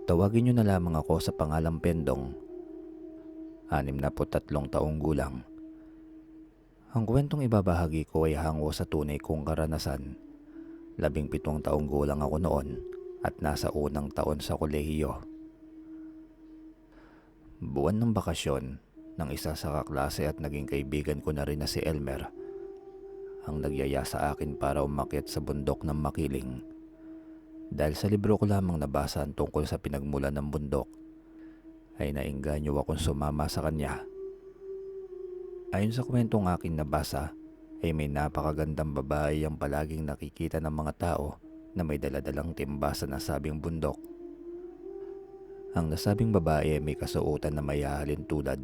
Tawagin niyo na lamang ako sa pangalang Pendong, 63 taong gulang. Ang kwentong ibabahagi ko ay hango sa tunay kong karanasan. 17 taong gulang ako noon at nasa unang taon sa kolehiyo. Buwan ng bakasyon ng isa sa kaklase at naging kaibigan ko na rin na si Elmer ang nagyaya sa akin para umakyat sa bundok ng Makiling. Dahil sa libro ko lamang nabasa ang tungkol sa pinagmulan ng bundok, ay naengganyo akong sumama sa kanya. Ayon sa kwentong aking nabasa, ay may napakagandang babae ang palaging nakikita ng mga tao na may daladalang timba sa nasabing bundok. Ang nasabing babae ay may kasuotan na may hahalin tulad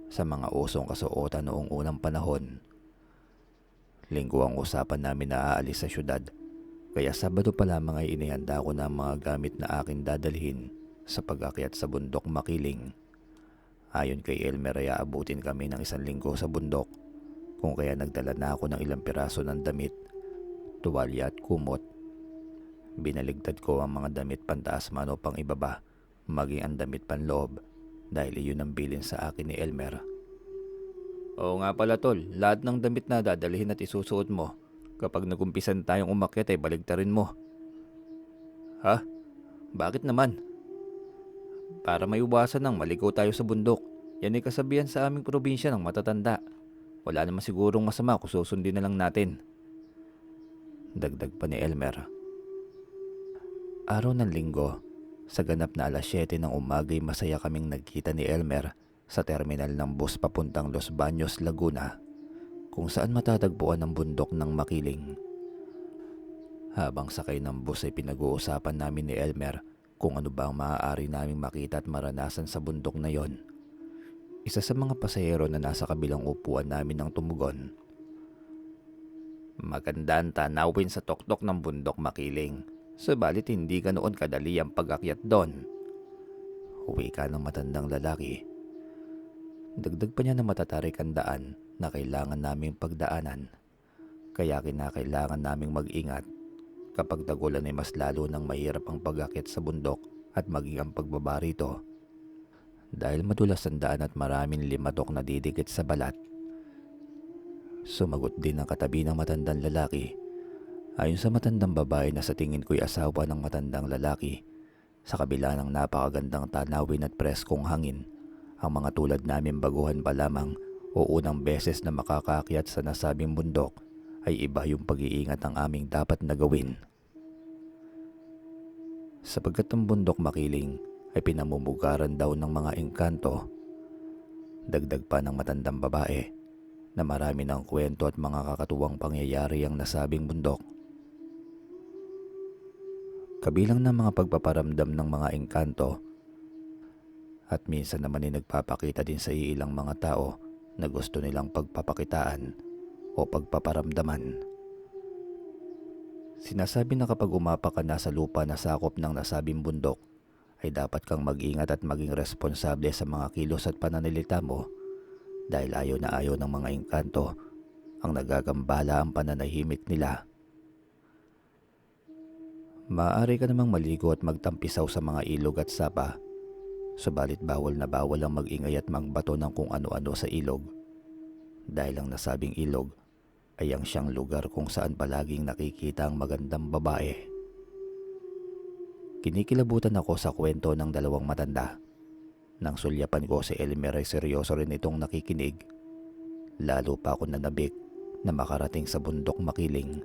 sa mga usong kasuotan noong unang panahon. Linggo ang usapan namin na aalis sa syudad, kaya Sabado pa lamang ay inihanda ko na ang mga gamit na aking dadalhin sa pag-akyat sa bundok Makiling. Ayon kay Elmer ay aabutin kami ng 1 linggo sa bundok, kung kaya nagdala na ako ng ilang piraso ng damit, tuwalya at kumot. Binaligtad ko ang mga damit pantaas man o pang ibaba, maging ang damit panloob, dahil iyon ang bilin sa akin ni Elmer. Oo nga pala tol, lahat ng damit na dadalhin at isusuot mo, kapag nagumpisan tayong umakyat ay baligtarin mo. Ha? Bakit naman? Para maiwasan ng maligaw tayo sa bundok. Yan ay kasabihan sa aming probinsya ng matatanda. Wala naman sigurong masama kung susundin na lang natin. Dagdag pa ni Elmer. Araw ng linggo, sa ganap na 7:00 ng umaga ay masaya kaming nagkita ni Elmer sa terminal ng bus papuntang Los Baños, Laguna, kung saan matatagpuan ang bundok ng Makiling. Habang sakay ng bus ay pinag-uusapan namin ni Elmer kung ano ba ang maaari naming makita at maranasan sa bundok na yon. Isa sa mga pasahero na nasa kabilang upuan namin ang tumugon. Maganda ang tanawin sa tuktok ng bundok Makiling, subalit hindi ganoon kadali ang pag-akyat doon. Huwi ka ng matandang lalaki. Dagdag pa niya na matatarik ang daan na kailangan naming pagdaanan, kaya kinakailangan naming mag-ingat. Kapag tagulan ay mas lalo nang mahirap ang pag-akyat sa bundok at maging ang pagbaba rito, dahil madulas ang daan at maraming limatok na didikit sa balat. Sumagot din ang katabi ng matandang lalaki. Ayon sa matandang babae na sa tingin ko'y asawa ng matandang lalaki, sa kabila ng napakagandang tanawin at preskong hangin, ang mga tulad namin baguhan pa lamang o unang beses na makakaakyat sa nasabing bundok ay iba yung pag-iingat ang aming dapat na gawin. Sapagkat ang bundok Makiling ay pinamumugaran daw ng mga engkanto. Dagdag pa ng matandang babae na marami ng kwento at mga kakatuwang pangyayari ang nasabing bundok. Kabilang ng mga pagpaparamdam ng mga engkanto, at minsan naman ay nagpapakita din sa ilang mga tao na gusto nilang pagpapakitaan o pagpaparamdaman. Sinasabi na kapag umapa ka na sa lupa na sakop ng nasabing bundok, ay dapat kang mag-ingat at maging responsable sa mga kilos at pananalita mo, dahil ayaw na ayaw ng mga engkanto ang nagagambala ang pananahimik nila. Maaari ka namang maligo at magtampisaw sa mga ilog at sapa, subalit bawal na bawal ang mag-ingay at magbato ng kung ano-ano sa ilog, dahil ang nasabing ilog ay ang siyang lugar kung saan palaging nakikita ang magandang babae. Kinikilabutan ako sa kwento ng dalawang matanda. Nang sulyapan ko si Elmer ay seryoso rin itong nakikinig. Lalo pa ako nanabik na makarating sa bundok Makiling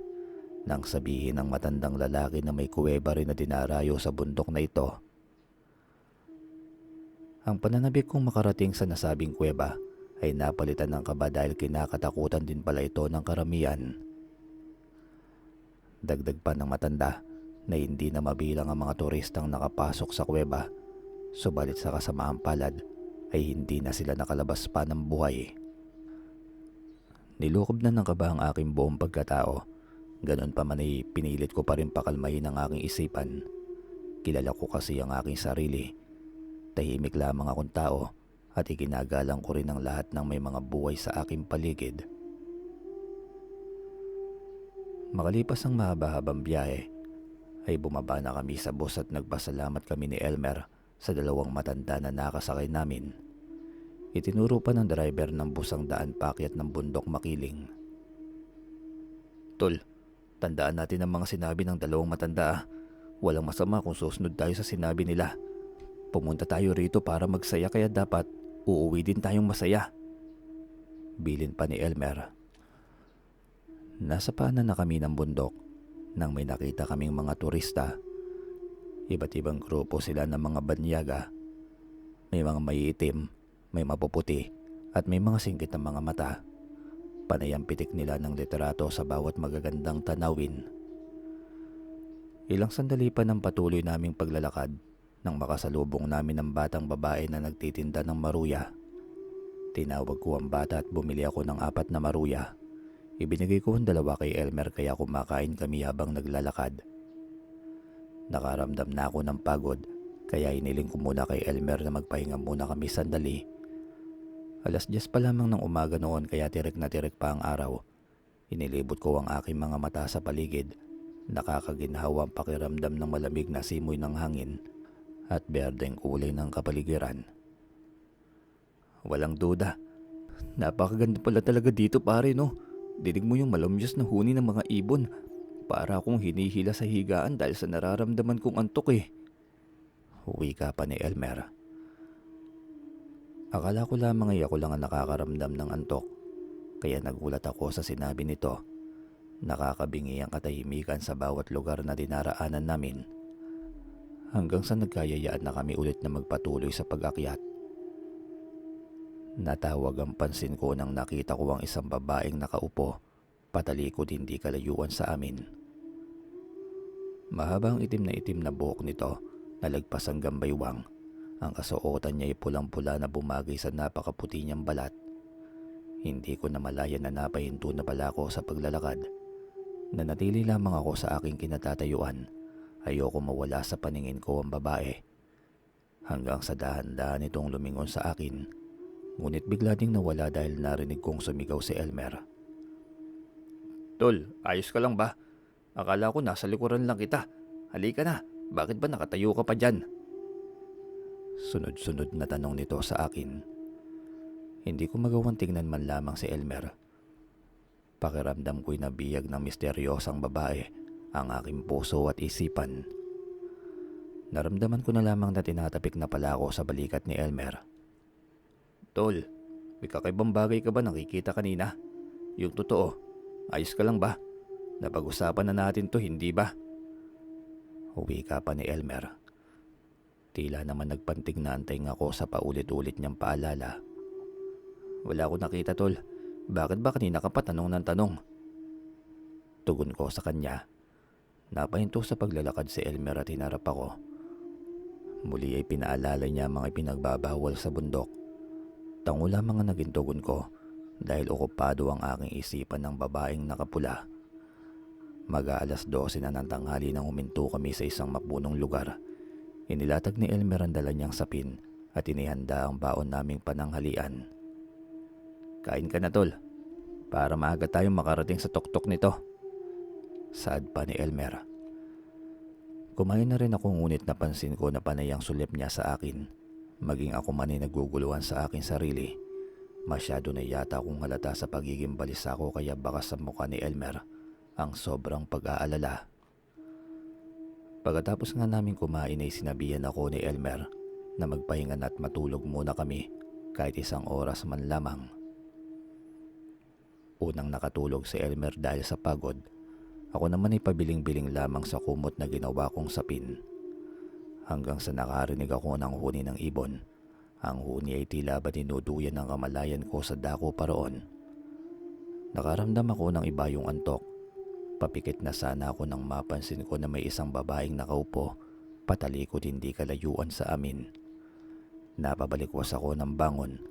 nang sabihin ng matandang lalaki na may kuweba rin na dinarayo sa bundok na ito. Ang pananabik kong makarating sa nasabing kuweba ay napalitan ng kaba dahil kinakatakutan din pala ito ng karamihan. Dagdag pa ng matanda na hindi na mabilang ang mga turistang nakapasok sa kuweba, subalit sa kasamaang palad ay hindi na sila nakalabas pa ng buhay. Nilukob na ng kaba ang aking buong pagkatao, ganon pa man ay pinilit ko pa rin pakalmahin ang aking isipan. Kilala ko kasi ang aking sarili. Tahimik lamang akong tao at iginagalang ko rin ang lahat ng may mga buhay sa aking paligid. Makalipas ang mahaba-habang biyahe, ay bumaba na kami sa bus at nagpasalamat kami ni Elmer sa dalawang matanda na nakasakay namin. Itinuro pa ng driver ng bus ang daan paakyat ng bundok Makiling. Tol, tandaan natin ang mga sinabi ng dalawang matanda ah. Walang masama kung susunod tayo sa sinabi nila. Pumunta tayo rito para magsaya kaya dapat uuwi din tayong masaya. Bilin pa ni Elmer. Nasa paanan na kami ng bundok nang may nakita kaming mga turista. Iba't ibang grupo sila ng mga banyaga. May mga maiitim, may mapuputi at may mga singkit na mga mata. Panay ang pitik nila ng literato sa bawat magagandang tanawin. Ilang sandali pa ng patuloy naming paglalakad nang makasalubong namin ang batang babae na nagtitinda ng maruya. Tinawag ko ang bata at bumili ako ng 4 na maruya. Ibinigay ko ang 2 kay Elmer kaya kumakain kami habang naglalakad. Nakaramdam na ako ng pagod kaya iniling ko muna kay Elmer na magpahinga muna kami sandali. 10:00 pa lamang ng umaga noon kaya tirik na tirik pa ang araw. Inilibot ko ang aking mga mata sa paligid. Nakakaginhawa ang pakiramdam ng malamig na simoy ng hangin at berdeng kulay ng kapaligiran. Walang duda, napakaganda pala talaga dito pare no. Dinig mo yung malamyos na huni ng mga ibon. Para akong hinihila sa higaan dahil sa nararamdaman kong antok eh. Wika pa ni Elmer. Akala ko lamang ay ako lang ang nakakaramdam ng antok. Kaya nagulat ako sa sinabi nito. Nakakabingi ang katahimikan sa bawat lugar na dinaraanan namin. Hanggang sa nagkayayaan na kami ulit na magpatuloy sa pag-akyat. Natawag ang pansin ko nang nakita ko ang isang babaeng nakaupo, patalikod hindi kalayuan sa amin. Mahabang itim na buhok nito, nalagpas hanggang baywang. Ang kasuotan niya ay pulang-pula na bumagay sa napakaputi niyang balat. Hindi ko na malaya na napahinto na pala ako sa paglalakad. Nanatili lamang ako sa aking kinatatayuan. Ayoko mawala sa paningin ko ang babae. Hanggang sa dahan-dahan itong lumingon sa akin. Ngunit bigla ding nawala dahil narinig kong sumigaw si Elmer. Tol, ayos ka lang ba? Akala ko nasa likuran lang kita. Halika na, bakit ba nakatayo ka pa dyan? Sunod-sunod na tanong nito sa akin. Hindi ko magawang tingnan man lamang si Elmer. Pakiramdam ko'y nabiyag ng misteryosang babae ang aking puso at isipan. Naramdaman ko na lamang na tinatapik na pala ako sa balikat ni Elmer. Tol, may kakaibang bagay ka ba nakikita kanina? Yung totoo, ayos ka lang ba? Napag-usapan na natin to, hindi ba? Wika pa ni Elmer. Tila naman nagpantig na antay ako sa paulit-ulit niyang paalala. Wala ko nakita tol. Bakit ba kanina ka pa tanong ng tanong? Tugon ko sa kanya. Napahinto sa paglalakad si Elmer at hinarap ako. Muli ay pinaalala niya mga pinagbabawal sa bundok. Tango lamang ang naging tugon ko dahil okupado ang aking isipan ng babaeng nakapula. Mag-aalas 12 na ng tanghali nang huminto kami sa isang mapunong lugar. Inilatag ni Elmer ang dala niyang sapin at inihanda ang baon naming pananghalian. Kain ka na tol, para maaga tayong makarating sa tuktok nito. Saad pa ni Elmer. Kumain na rin ako ngunit napansin ko na panay ang sulyap niya sa akin. Maging ako man ay naguguluhan sa aking sarili. Masyado na yata akong halata sa pagiging balisa ko kaya baka sa mukha ni Elmer ang sobrang pag-aalala. Pagkatapos nga namin kumain ay sinabihan ako ni Elmer na magpahinga at matulog muna kami kahit 1 oras man lamang. Unang nakatulog si Elmer dahil sa pagod. Ako naman ay pabiling-biling lamang sa kumot na ginawa kong sapin. Hanggang sa nakarinig ako ng huni ng ibon. Ang huni ay tila ba dinuduyan ng kamalayan ko sa dako paroon. Nakaramdam ako ng iba yung antok. Papikit na sana ako nang mapansin ko na may isang babaeng nakaupo, patalikod hindi kalayuan sa amin. Napabalikwas ako ng bangon.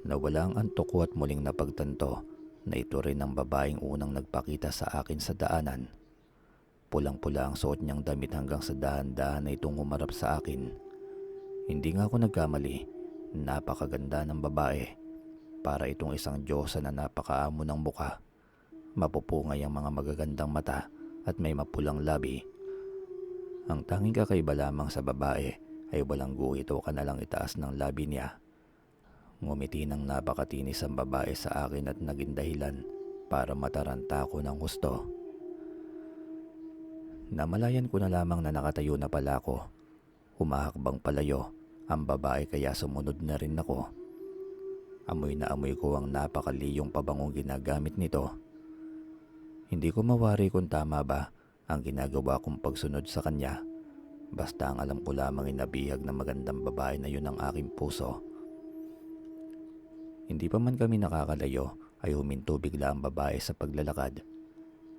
Nawala ang antok ko at muling napagtanto na ito rin ang babaeng unang nagpakita sa akin sa daanan. Pulang-pula ang suot niyang damit hanggang sa dahan-dahan na itong humarap sa akin. Hindi nga ako nagkamali, napakaganda ng babae. Para itong isang diyosa na napakaamo ng muka. Mapupungay ang mga magagandang mata at may mapulang labi. Ang tanging kakaiba lamang sa babae ay walang guhit o kanalang itaas ng labi niya. Ngumiti ng napakatinis ang babae sa akin at naging dahilan para mataranta ko ng husto. Namalayan ko na lamang na nakatayo na pala ako. Humahakbang palayo ang babae kaya sumunod na rin ako. Amoy na amoy ko ang napakaliyong pabangong ginagamit nito. Hindi ko mawari kung tama ba ang ginagawa kong pagsunod sa kanya. Basta ang alam ko lamang inabihag na magandang babae na yun ang aking puso. Hindi pa man kami nakakalayo ay huminto bigla ang babae sa paglalakad.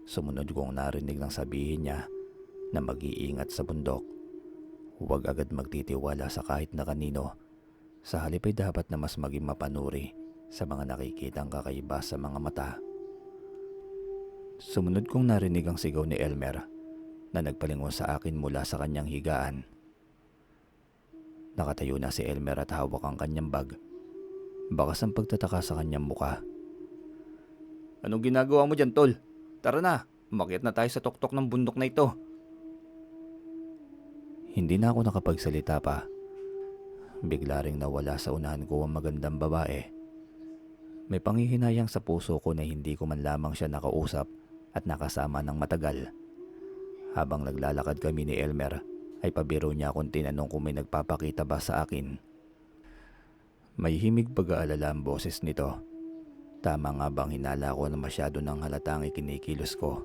Sumunod kong narinig ng sabihin niya na mag-iingat sa bundok. Huwag agad magtitiwala sa kahit na kanino. Sa halip ay dapat na mas maging mapanuri sa mga nakikitang kakaiba sa mga mata. Sumunod kong narinig ang sigaw ni Elmer na nagpalingon sa akin mula sa kanyang higaan. Nakatayo na si Elmer at hawak ang kanyang bag. Bakas ang pagtataka sa kanyang muka. Anong ginagawa mo dyan, tol? Tara na, umakyat na tayo sa tuktok ng bundok na ito. Hindi na ako nakapagsalita pa. Bigla ring nawala sa unahan ko ang magandang babae. May panghihinayang sa puso ko na hindi ko man lamang siya nakausap at nakasama ng matagal. Habang naglalakad kami ni Elmer, ay pabiro niya akong tinanong kung may nagpapakita ba sa akin. May himig pag-aalala ang boses nito. Tama nga bang hinala ko na masyado ng halatang ikinikilos ko?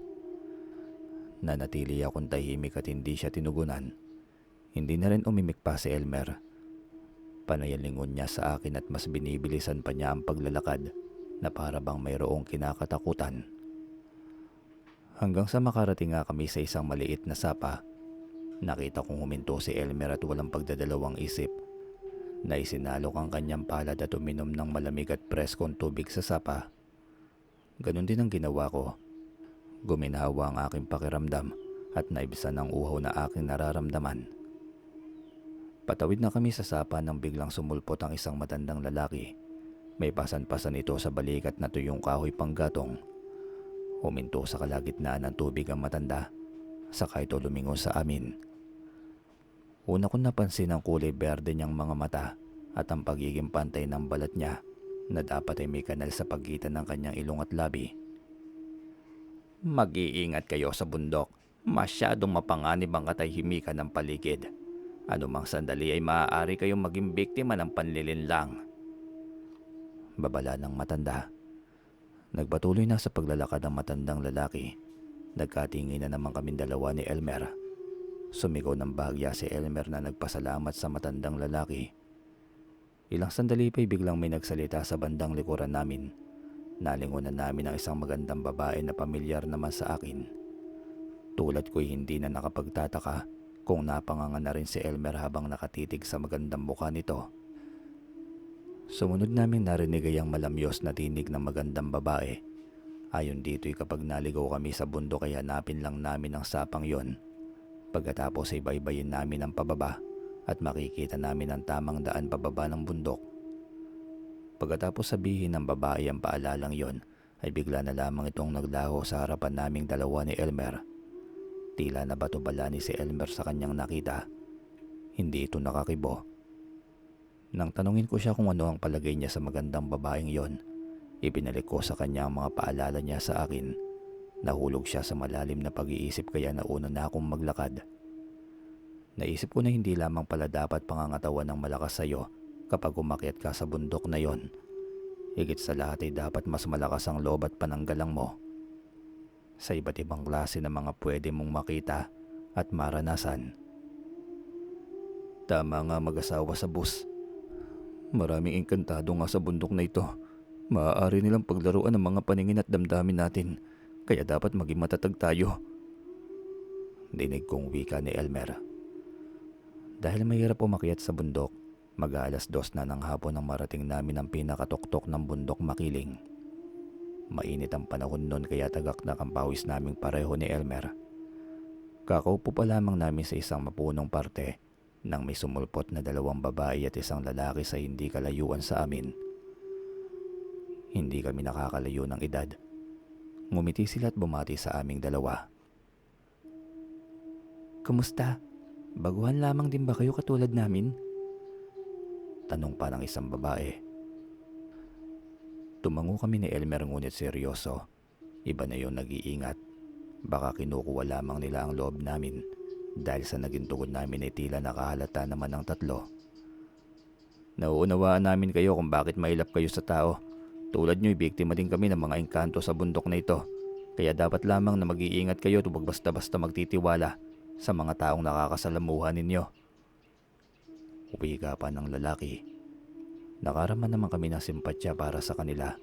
Nanatili akong tahimik at hindi siya tinugunan. Hindi na rin umimik pa si Elmer. Panayalingon niya sa akin at mas binibilisan pa niya ang paglalakad na para bang mayroong kinakatakutan. Hanggang sa makarating nga kami sa isang maliit na sapa, nakita kong huminto si Elmer at walang pagdadalawang isip na isinalok ang kanyang palad at uminom ng malamig at preskong tubig sa sapa. Ganon din ang ginawa ko. Guminhawa ang aking pakiramdam at naibisan ng uhaw na aking nararamdaman. Patawid na kami sa sapa nang biglang sumulpot ang isang matandang lalaki. May pasan-pasan ito sa balikat na tuyong kahoy panggatong. Huminto sa kalagitnaan ng tubig ang matanda, saka ito lumingon sa amin. Una kong napansin ang kulay berde niyang mga mata at ang pagiging pantay ng balat niya na dapat ay may kanal sa pagitan ng kanyang ilong at labi. Mag-iingat kayo sa bundok. Masyadong mapanganib ang katahimikan ng paligid. Anumang sandali ay maaari kayong maging biktima ng panlilinlang. Babala ng matanda. Nagpatuloy na sa paglalakad ang matandang lalaki. Nagkatingin na naman kaming dalawa ni Elmer. Sumigaw ng bahagya si Elmer na nagpasalamat sa matandang lalaki. Ilang sandali pa'y biglang may nagsalita sa bandang likuran namin. Nalingunan namin ang isang magandang babae na pamilyar naman sa akin. Tulad ko'y hindi na nakapagtataka kung napanganga na rin si Elmer habang nakatitig sa magandang mukha nito. Sumunod namin narinig ay ang malamyos na tinig ng magandang babae. Ayon dito'y kapag naligaw kami sa bundok ay hanapin lang namin ang sapang yon. Pagkatapos ay baybayin namin ang pababa at makikita namin ang tamang daan pababa ng bundok. Pagkatapos sabihin ng babae ang paalalang yon, ay bigla na lamang itong naglaho sa harapan naming dalawa ni Elmer. Tila na bato-bala ni si Elmer sa kanyang nakita. Hindi ito nakakibo. Nang tanungin ko siya kung ano ang palagay niya sa magandang babaeng yon, ibinalik ko sa kanya ang mga paalala niya sa akin. Nahulog siya sa malalim na pag-iisip kaya nauna na akong maglakad. Naisip ko na hindi lamang pala dapat pangangatawan ng malakas sa'yo kapag umakyat ka sa bundok na yon. Higit sa lahat ay dapat mas malakas ang loob at pananggalang mo. Sa iba't ibang klase ng mga pwede mong makita at maranasan. Tama nga mag-asawa sa bus. Maraming engkantado nga sa bundok na ito. Maaari nilang paglaruan ng mga paningin at damdamin natin. Kaya dapat maging matatag tayo. Dinig kong wika ni Elmer. Dahil mahirap umakyat sa bundok, mag-aalas 2 na ng hapon nang marating namin ang pinakatuktok ng bundok Makiling. Mainit ang panahon nun kaya tagaknak ang pawis naming pareho ni Elmer. Kakaupo pa lamang namin sa isang mapunong parte nang may sumulpot na dalawang babae at isang lalaki sa hindi kalayuan sa amin. Hindi kami nakakalayo ng edad. Ngumiti sila at bumati sa aming dalawa. Kumusta? Baguhan lamang din ba kayo katulad namin? Tanong pa ng isang babae. Tumango kami ni Elmer ngunit seryoso. Iba na yung nag-iingat. Baka kinukuha lamang nila ang loob namin dahil sa naging tugon namin ay tila nakahalata naman ng tatlo. Nauunawaan namin kayo kung bakit mailap kayo sa tao. Tulad nyo'y biktima din kami ng mga engkanto sa bundok na ito. Kaya dapat lamang na mag-iingat kayo at huwag basta-basta magtitiwala sa mga taong nakakasalamuha ninyo. Wika pa ng lalaki. Nakarama naman kami ng simpatya para sa kanila.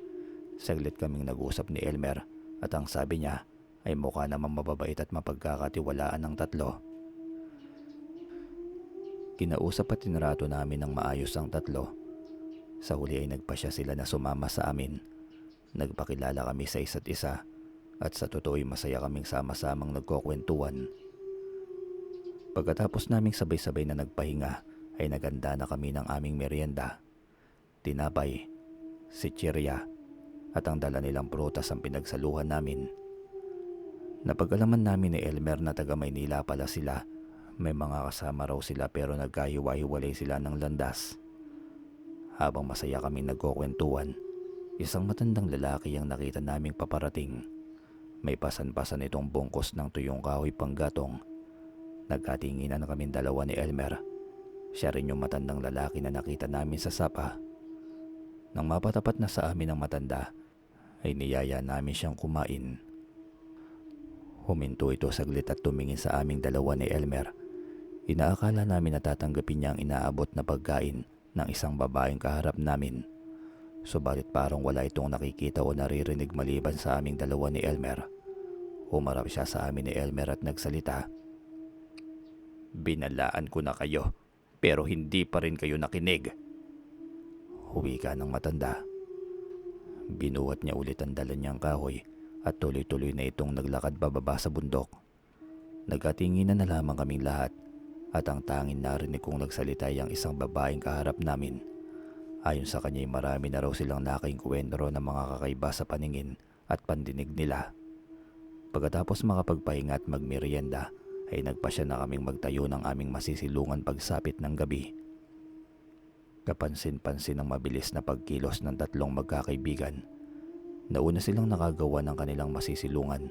Saglit kaming nag-usap ni Elmer at ang sabi niya ay mukha namang mababait at mapagkakatiwalaan ng tatlo. Kinausap at tinrato namin ng maayos ang tatlo. Sa huli ay nagpasya sila na sumama sa amin. Nagpakilala kami sa isa't isa at sa totoo'y masaya kaming sama-samang nagkukwentuhan. Pagkatapos naming sabay-sabay na nagpahinga ay naganda na kami ng aming merienda. Tinapay, sitsirya at ang dala nilang prutas ang pinagsaluhan namin. Napag-alaman namin ni Elmer na taga Maynila pala sila. May mga kasama raw sila pero nagkahiwa-hiwalay sila ng landas. Habang masaya kaming nagkukwentuhan, isang matandang lalaki ang nakita naming paparating. May pasan-pasan itong bungkos ng tuyong kahoy panggatong. Nagkatinginan kaming dalawa ni Elmer. Siya rin yung matandang lalaki na nakita namin sa sapa. Nang mapatapat na sa amin ang matanda, ay niyaya namin siyang kumain. Huminto ito saglit at tumingin sa aming dalawa ni Elmer. Inaakala namin na tatanggapin niya ang inaabot na pagkain ng isang babaeng kaharap namin. Subalit parang wala itong nakikita o naririnig maliban sa aming dalawa ni Elmer. Humarap siya sa amin ni Elmer at nagsalita. Binalaan ko na kayo, pero hindi pa rin kayo nakinig. Wika ng matanda. Binuhat niya ulit ang dala niyang kahoy at tuloy-tuloy na itong naglakad bababa sa bundok. Nagkatinginan na lamang kaming lahat at ang tanging narinig kong nagsalita ay ang isang babaeng kaharap namin. Ayon sa kanya ay marami na raw silang nakainkwentro ng mga kakaiba sa paningin at pandinig nila. Pagkatapos makapagpahinga at magmerienda ay nagpasya na kaming magtayo ng aming masisilungan pagsapit ng gabi. Kapansin-pansin ang mabilis na pagkilos ng tatlong magkakaibigan. Nauna silang nakagawa ng kanilang masisilungan.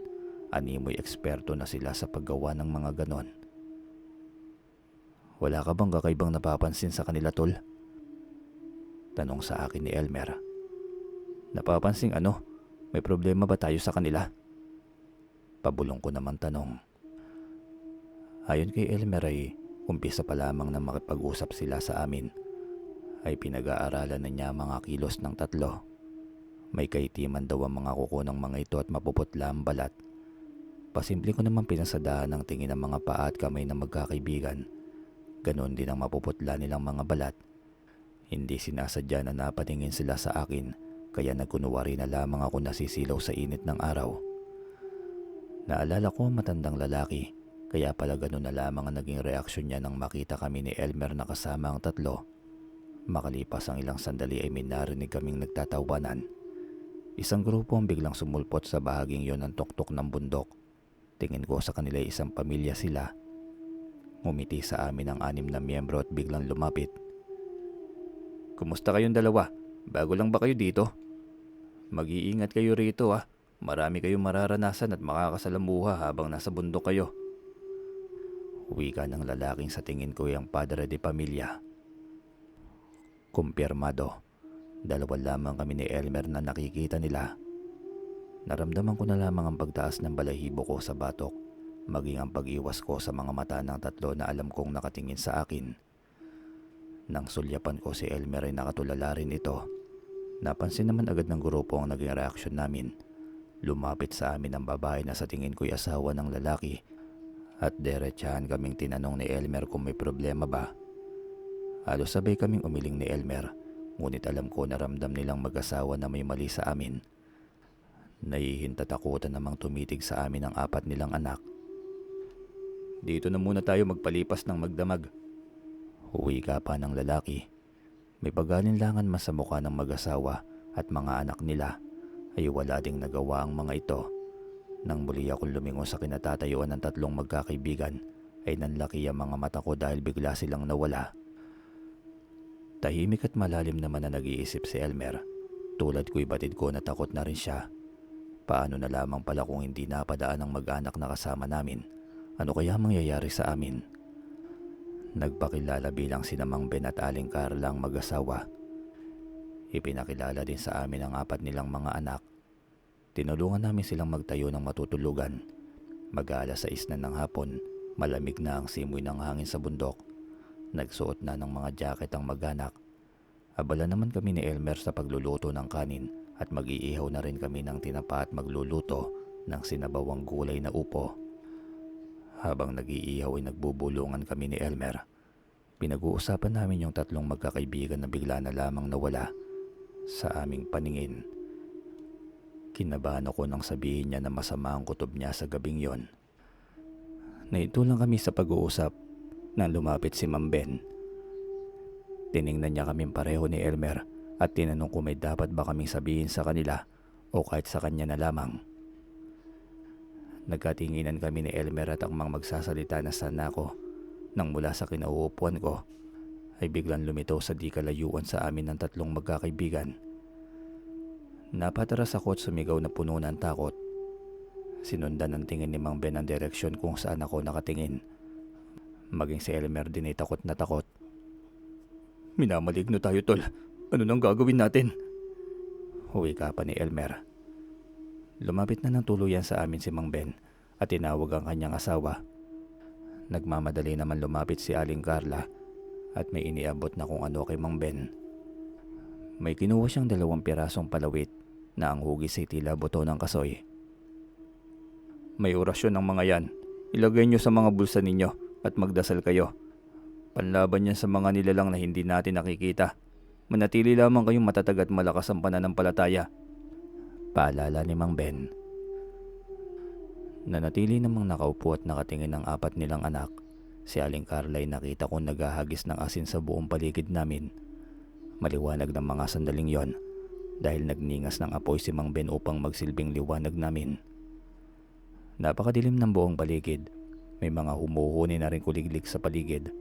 Animoy eksperto na sila sa paggawa ng mga ganon. Wala ka bang kakaibang napapansin sa kanila, tol? Tanong sa akin ni Elmer. Napapansin ano? May problema ba tayo sa kanila? Pabulong ko naman tanong. Ayon kay Elmer ay umpisa pa lamang na makipag-usap sila sa amin ay pinag-aaralan na niya mga kilos ng tatlo. May kaitiman daw ang mga kuko ng mga ito at mapuputla ang balat. Pasimple ko naman pinasadahan ng tingin ng mga paa at kamay ng magkakaibigan. Ganon din ang mapuputla nilang mga balat. Hindi sinasadya na napatingin sila sa akin kaya nagkunwari na lamang ako nasisilaw sa init ng araw. Naalala ko ang matandang lalaki kaya pala ganon na lamang ang naging reaksyon niya nang makita kami ni Elmer na kasama ang tatlo. Makalipas ang ilang sandali ay may narinig kaming nagtatawanan. Isang grupo ang biglang sumulpot sa bahaging yon ng tuktok ng bundok. Tingin ko sa kanila ay isang pamilya sila. Ngumiti sa amin ang 6 na miyembro at biglang lumapit. Kumusta kayong dalawa? Bago lang ba kayo dito? Mag-iingat kayo rito ah. Marami kayong mararanasan at makakasalamuha habang nasa bundok kayo. Wika ng lalaking sa tingin ko ay ang padre de pamilya. Kumpirmado. Dalawa lamang kami ni Elmer na nakikita nila. Naramdaman ko na lamang ang pagtaas ng balahibo ko sa batok, maging ang pag-iwas ko sa mga mata ng tatlo na alam kong nakatingin sa akin. Nang sulyapan ko si Elmer ay nakatulala rin ito. Napansin naman agad ng grupo ang naging reaksyon namin. Lumapit sa amin ang babae na sa tingin ko'y asawa ng lalaki at diretsahan kaming tinanong ni Elmer kung may problema ba. Halos sabay kaming umiling ni Elmer, ngunit alam ko na ramdam nilang mag-asawa na may mali sa amin. Naihinta-takutan namang tumitig sa amin ang 4 nilang anak. Dito na muna tayo magpalipas ng magdamag. Wika pa ng lalaki. May pag-alinlangan man sa mukha ng mag-asawa at mga anak nila ay wala ding nagawa ang mga ito. Nang muli akong lumingon sa kinatatayuan ng tatlong magkakaibigan ay nanlaki ang mga mata ko dahil bigla silang nawala. Tahimik at malalim naman na nag-iisip si Elmer. Tulad ko'y batid ko na takot na rin siya. Paano na lamang pala kung hindi napadaan ang mag-anak na kasama namin? Ano kaya mangyayari sa amin? Nagpakilala bilang sina Mang Ben at Aling Carla ang mag-asawa. Ipinakilala din sa amin ang 4 nilang mga anak. Tinulungan namin silang magtayo ng matutulugan. Mag-aalas 6 na ng hapon, malamig na ang simoy ng hangin sa bundok. Nagsuot na ng mga jacket ang mag-anak. Abala naman kami ni Elmer sa pagluluto ng kanin at mag-iihaw na rin kami ng tinapa at magluluto ng sinabawang gulay na upo. Habang nag-iihaw ay nagbubulungan kami ni Elmer. Pinag-uusapan namin yung 3 magkakaibigan na bigla na lamang nawala sa aming paningin. Kinabahan ako nang sabihin niya na masama ang kutob niya sa gabing yon. Naitulang kami sa pag-uusap nang lumapit si Mang Ben. Tiningnan niya kaming pareho ni Elmer at tinanong kung may dapat ba kaming sabihin sa kanila o kahit sa kanya na lamang. Nagkatinginan kami ni Elmer at akmang magsasalita na sana ako nang mula sa kinauupuan ko ay biglang lumitaw sa di kalayuan sa amin ng 3 magkakaibigan. Napataras ako at sumigaw na puno ng takot. Sinundan ng tingin ni Mang Ben ang direksyon kung saan ako nakatingin. Maging si Elmer din ay takot na takot. "Minamaligno tayo, tol. Ano nang gagawin natin?" Huwi ka pa ni Elmer. Lumapit na ng tuluyan sa amin si Mang Ben at tinawag ang kanyang asawa. Nagmamadali naman lumapit si Aling Carla at may iniabot na kung ano kay Mang Ben. May kinuha siyang 2 pirasong palawit na ang hugis ay tila buto ng kasoy. "May orasyon ng mga yan. Ilagay nyo sa mga bulsa ninyo at magdasal kayo. Panlaban yan sa mga nilalang na hindi natin nakikita. Manatili lamang kayong matatag at malakas ang pananampalataya," paalala ni Mang Ben. Nanatili namang nakaupo at nakatingin ang 4 nilang anak. Si Aling Carla ay nakita kong naghahagis ng asin sa buong paligid namin. Maliwanag ng mga sandaling yon dahil nagningas ng apoy si Mang Ben upang magsilbing liwanag namin. Napakadilim ng buong paligid. May mga humuhuni na rin kuliglig sa paligid.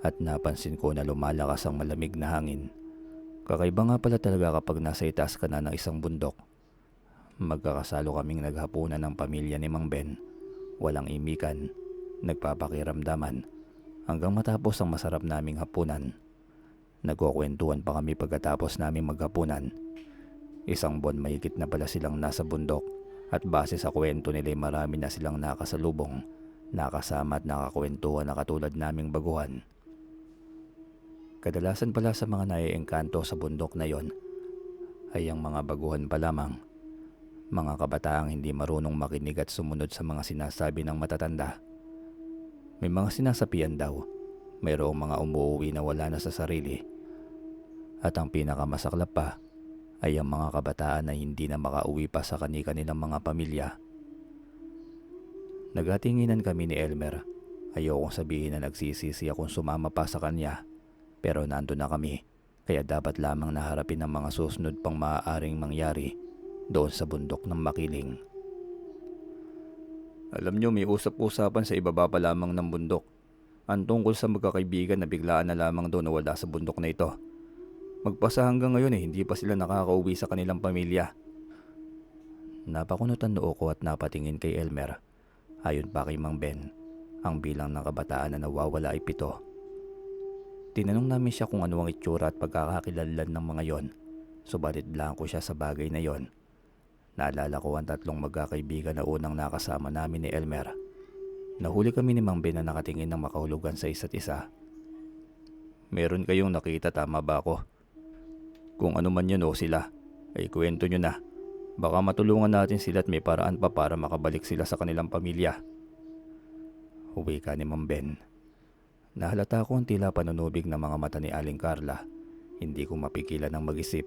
At napansin ko na lumalakas ang malamig na hangin. Kakaiba nga pala talaga kapag nasa itaas ka na ng isang bundok. Magkakasalo kaming naghapunan ng pamilya ni Mang Ben. Walang imikan, nagpapakiramdaman, hanggang matapos ang masarap naming hapunan. Nagkukwentuhan pa kami pagkatapos naming maghapunan. 1 buwan mahigit na pala silang nasa bundok. At base sa kwento nila ay marami na silang nakasalubong, nakasama at nakakwentuhan na katulad naming baguhan. Kadalasan pala sa mga naiengkanto sa bundok na yon ay ang mga baguhan pa lamang. Mga kabataang hindi marunong makinig at sumunod sa mga sinasabi ng matatanda. May mga sinasapian daw, mayroong mga umuuwi na wala na sa sarili. At ang pinakamasaklap pa ay ang mga kabataan na hindi na makauwi pa sa kani-kanilang mga pamilya. Naghatinginan kami ni Elmer. Ayokong sabihin na nagsisisi akong sumama pa sa kanya, pero nandun na kami, kaya dapat lamang naharapin ang mga susunod pang maaaring mangyari doon sa bundok ng Makiling. "Alam nyo, may usap-usapan sa ibaba pa lamang ng bundok. Ang tungkol sa magkakaibigan na biglaan na lamang doon nawala sa bundok na ito. Magpasa hanggang ngayon hindi pa sila nakakauwi sa kanilang pamilya." Napakunot ang noo ko at napatingin kay Elmer. Ayon pa kay Mang Ben, ang bilang ng kabataan na nawawala ay 7. Tinanong namin siya kung ano ang itsura at pagkakakilanlan ng mga yon. Subalit blanko siya sa bagay na yon. Naalala ko ang 3 magkakaibigan na unang nakasama namin ni Elmer. Nahuli kami ni Mang Ben na nakatingin ng makahulugan sa isa't isa. "Meron kayong nakita, tama ba ako? Kung ano man yun o sila, ay kwento nyo na. Baka matulungan natin sila at may paraan pa para makabalik sila sa kanilang pamilya." Huwi ka ni Mang Ben. Nahalata ko ang tila panunubig ng mga mata ni Aling Carla. Hindi ko mapigilan ng mag-isip.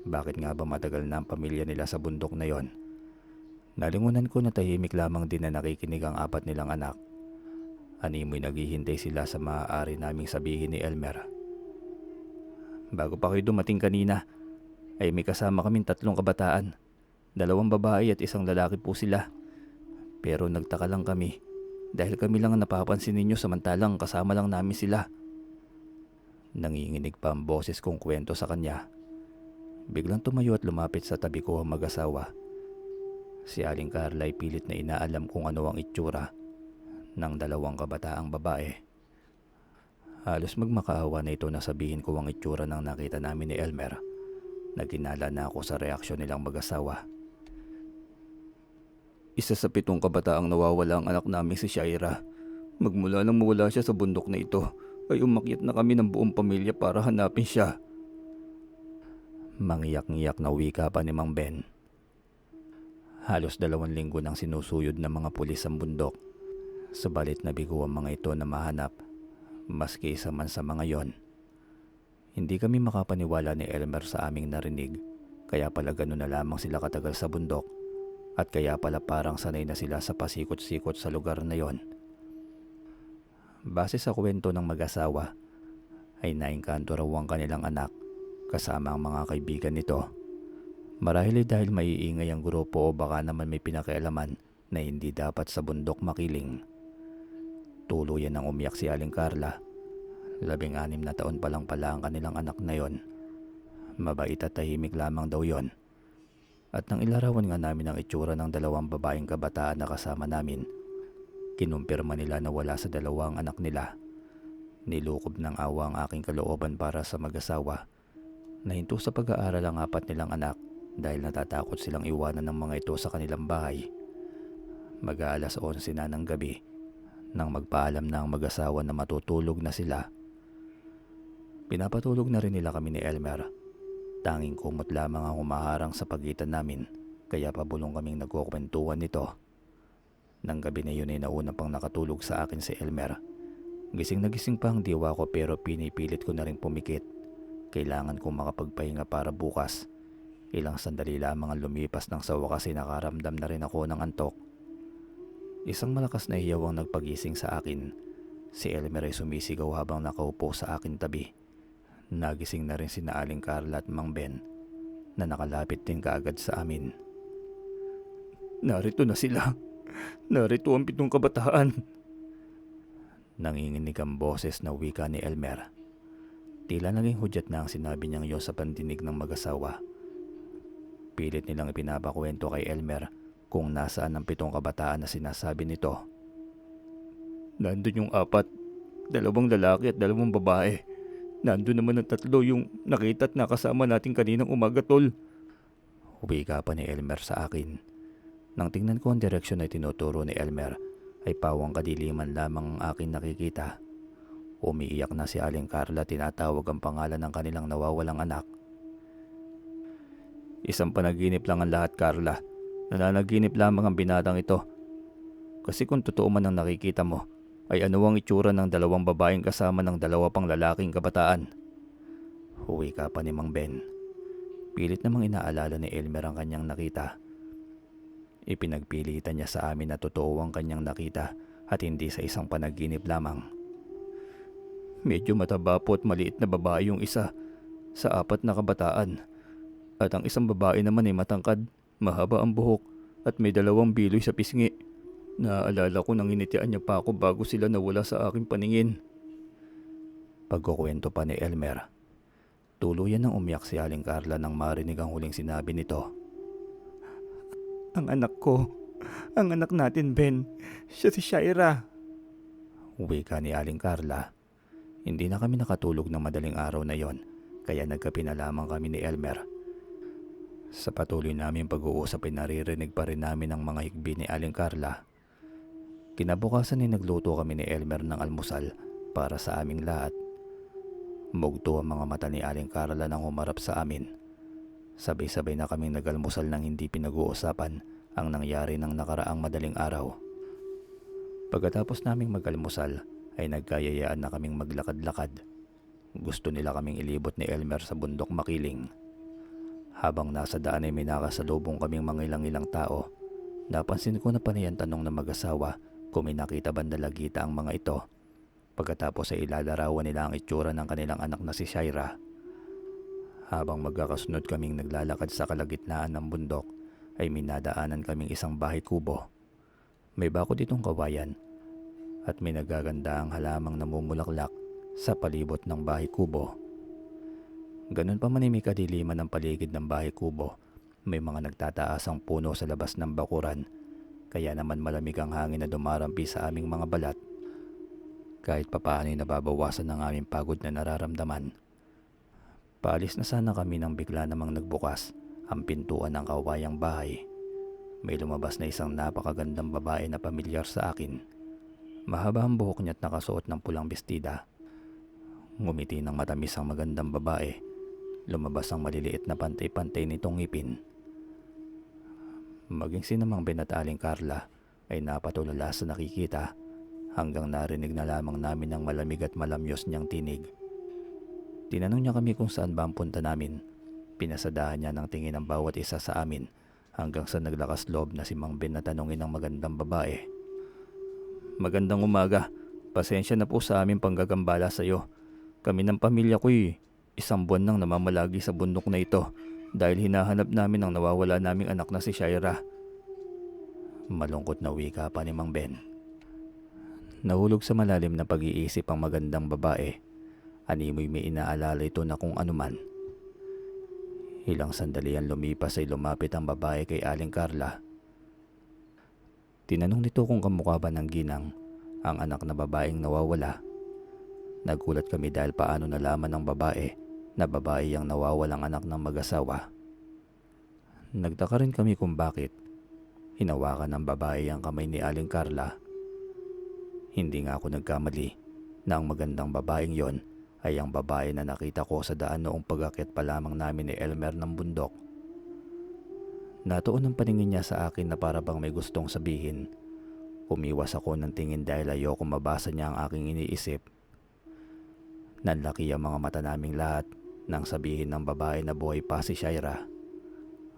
Bakit nga ba matagal na ang pamilya nila sa bundok na yon? Nalingunan ko na tahimik lamang din na nakikinig ang 4 nilang anak. Animoy naghihintay sila sa maaari naming sabihin ni Elmer. "Bago pa kayo dumating kanina, ay may kasama kaming 3 kabataan. 2 babae at 1 lalaki po sila. Pero nagtaka lang kami dahil kami lang ang napapansin ninyo samantalang kasama lang namin sila. Nanginginig pa ang boses kong kwento sa kanya. Biglang tumayo at lumapit sa tabi ko ang mag-asawa. Si Aling Carla ay pilit na inaalam kung ano ang itsura ng dalawang kabataang babae. Halos magmakaawa na ito na sabihin ko ang itsura ng nakita namin ni Elmer. Naginala na ako sa reaksyon nilang mag-asawa. Isa sa 7 kabataang nawawala ang anak namin si Shaira. Magmula nang mawala siya sa bundok na ito, ay umakyat na kami ng buong pamilya para hanapin siya. Mangiyak-ngiyak na wika pa ni Mang Ben. Halos 2 linggo nang sinusuyod ng mga pulis ang bundok. Subalit nabigo ang mga ito na mahanap, maski isa man sa mga yon. Hindi kami makapaniwala ni Elmer sa aming narinig, kaya pala gano'n na lamang sila katagal sa bundok at kaya pala parang sanay na sila sa pasikot-sikot sa lugar na yon. Base sa kwento ng mag-asawa, ay naingkanto raw ang kanilang anak kasama ang mga kaibigan nito. Marahil dahil maiingay ang grupo o baka naman may pinakialaman na hindi dapat sa bundok makiling. Tuluyan ang umiyak si Aling Carla. 16 na taon pa lang pala ang kanilang anak na yon. Mabait at tahimik lamang daw yon. At nang ilarawan nga namin ang itsura ng 2 babaeng kabataan na kasama namin, kinumpirma nila na wala sa 2 ang anak nila. Nilukob ng awa ang aking kalooban para sa mag-asawa. Nahinto sa pag-aaral ang 4 nilang anak dahil natatakot silang iwanan ng mga ito sa kanilang bahay. Mag-aalas 11 na ng gabi nang magpaalam na ang mag-asawa na matutulog na sila. Pinapatulog na rin nila kami ni Elmer. Tanging kumot lamang ang humaharang sa pagitan namin, kaya pabulong kaming nagkukwentuhan nito. Nang gabi na yun ay nauna pang nakatulog sa akin si Elmer. Gising na gising pa ang diwa ko pero pinipilit ko na rin pumikit. Kailangan kong makapagpahinga para bukas. Ilang sandali lamang ang lumipas nang sa wakas ay nakaramdam na rin ako ng antok. Isang malakas na hiyaw ang nagpagising sa akin. Si Elmer ay sumisigaw habang nakaupo sa akin tabi. Nagising na rin sina Aling Carla at Mang Ben na nakalapit din kaagad sa amin. Narito na sila. Narito ang 7 kabataan. Nanginginig ang boses na wika ni Elmer. Tila naging hudyat na ang sinabi niyang yun sa pandinig ng mag-asawa. Pilit nilang ipinapakwento kay Elmer kung nasaan ang 7 kabataan na sinasabi nito. Nandun yung 4, 2 lalaki at 2 babae. Nandun naman ang 3 yung nakita at nakasama natin kaninang umaga, tol. Wika pa ni Elmer sa akin. Nang tingnan ko ang direksyon na tinuturo ni Elmer, ay pawang kadiliman lamang ang aking nakikita. Umiiyak na si Aling Carla, tinatawag ang pangalan ng kanilang nawawalang anak. Isang panaginip lang ang lahat, Carla. Nananaginip lamang ang binatang ito. Kasi kung totoo man ang nakikita mo, ay ano ang itsura ng 2 babaeng kasama ng 2 pang lalaking kabataan? Huwi ka pa ni Mang Ben. Pilit namang inaalala ni Elmer ang kanyang nakita. Ipinagpilitan niya sa amin na totoo ang kanyang nakita at hindi sa isang panaginip lamang. Medyo mataba po at maliit na babae yung isa sa 4 na kabataan. At ang isang babae naman ay matangkad, mahaba ang buhok at may 2 biloy sa pisngi. Naaalala ko nang initian niya pa ako bago sila nawala sa aking paningin. Pagkukwento pa ni Elmer, tuluyan nang umiyak si Aling Carla nang marinig ang huling sinabi nito. Ang anak ko, ang anak natin, Ben, siya si Shaira. Wika ni Aling Carla. Hindi na kami nakatulog ng madaling araw na yon, kaya nagkape na lamang kami ni Elmer. Sa patuloy namin pag-uusap ay naririnig pa rin namin ang mga higbi ni Aling Carla. Kinabukasan ay nagluto kami ni Elmer ng almusal para sa aming lahat. Mugto ang mga mata ni Aling Carla nang humarap sa amin. Sabay-sabay na kaming nag-almusal nang hindi pinag-uusapan ang nangyari ng nakaraang madaling araw. Pagkatapos naming mag-almusal ay nagkayayaan na kaming maglakad-lakad. Gusto nila kaming ilibot ni Elmer sa bundok Makiling. Habang nasa daan ay may nakasalubong kaming mga ilang-ilang tao. Napansin ko na panay ang tanong ng mag-asawa kung may nakita ba dalagita ang mga ito. Pagkatapos ay ilalarawan nila ang itsura ng kanilang anak na si Shaira. Habang magkakasunod kaming naglalakad sa kalagitnaan ng bundok, ay minadaanan kaming isang bahay kubo. May bakod itong kawayan at may nagagandahang halamang namumulaklak sa palibot ng bahay kubo. Ganun pa man ay may kadiliman ng paligid ng bahay kubo, may mga nagtataasang puno sa labas ng bakuran, kaya naman malamig ang hangin na dumarampi sa aming mga balat. Kahit papaano ay nababawasan ng aming pagod na nararamdaman. Paalis na sana kami nang bigla namang nagbukas ang pintuan ng kawayang bahay. May lumabas na isang napakagandang babae na pamilyar sa akin. Mahaba ang buhok niya at nakasuot ng pulang bestida. Ngumiti ng matamis ang magandang babae. Lumabas ang maliliit na pantay-pantay nitong ngipin. Maging si Mang Ben at Aling Carla ay napatulala sa nakikita hanggang narinig na lamang namin ang malamig at malamyos niyang tinig. Tinanong niya kami kung saan ba ang punta namin. Pinasadahan niya ng tingin ang bawat isa sa amin hanggang sa naglakas loob na si Mang Ben na tanungin ang magandang babae. Magandang umaga. Pasensya na po sa aming panggagambala sa iyo. Kami ng pamilya ko'y isang buwan nang namamalagi sa bundok na ito dahil hinahanap namin ang nawawala naming anak na si Shaira. Malungkot na wika pa ni Mang Ben. Nahulog sa malalim na pag-iisip ang magandang babae. Animoy may inaalala ito na kung anuman. Ilang sandali ang lumipas ay lumapit ang babae kay Aling Carla. Tinanong nito kung kamukha ba ng ginang ang anak na babaeng nawawala. Nagulat kami dahil paano nalaman ng babae na babae ang nawawalang anak ng mag-asawa. Nagtaka rin kami kung bakit. Hinawakan ng babae ang kamay ni Aling Carla. Hindi nga ako nagkamali na ang magandang babaeng yon ay ang babae na nakita ko sa daan noong pag-akyat pa lamang namin ni Elmer ng bundok. Natuon ang paningin niya sa akin na para bang may gustong sabihin. Umiwas ako ng tingin dahil ayoko mabasa niya ang aking iniisip. Nanlaki ang mga mata naming lahat nang sabihin ng babae na buhay pa si Shaira.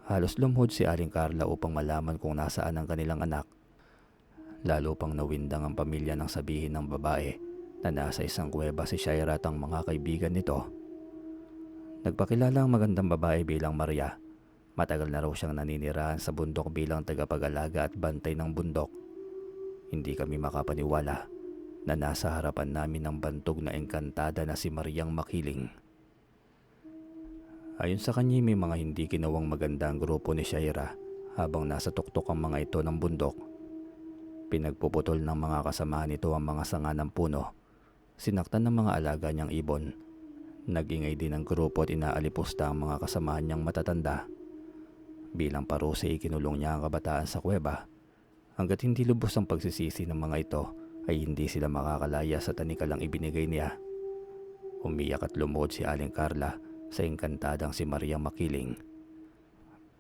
Halos lumhod si Aling Carla upang malaman kung nasaan ang kanilang anak. Lalo pang nawindang ang pamilya nang sabihin ng babae na nasa isang kuweba si Shaira at ang mga kaibigan nito. Nagpakilala ang magandang babae bilang Maria. Matagal na raw siyang naninirahan sa bundok bilang tagapag-alaga at bantay ng bundok. Hindi kami makapaniwala na nasa harapan namin ang bantog na engkantada na si Mariang Makiling. Ayon sa kanya may mga hindi kinawang maganda ang grupo ni Shaira habang nasa tuktok ang mga ito ng bundok. Pinagpuputol ng mga kasamahan nito ang mga sanga ng puno. Sinaktan ng mga alaga niyang ibon. Nag-ingay din ang grupo at inaalipusta ang mga kasamahan niyang matatanda. Bilang parusa ikinulong niya ang kabataan sa kuweba. Hanggat hindi lubos ang pagsisisi ng mga ito ay hindi sila makakalaya sa tanikalang ibinigay niya. Umiyak at lumuhod si Aling Carla sa engkantadang si Mariang Makiling.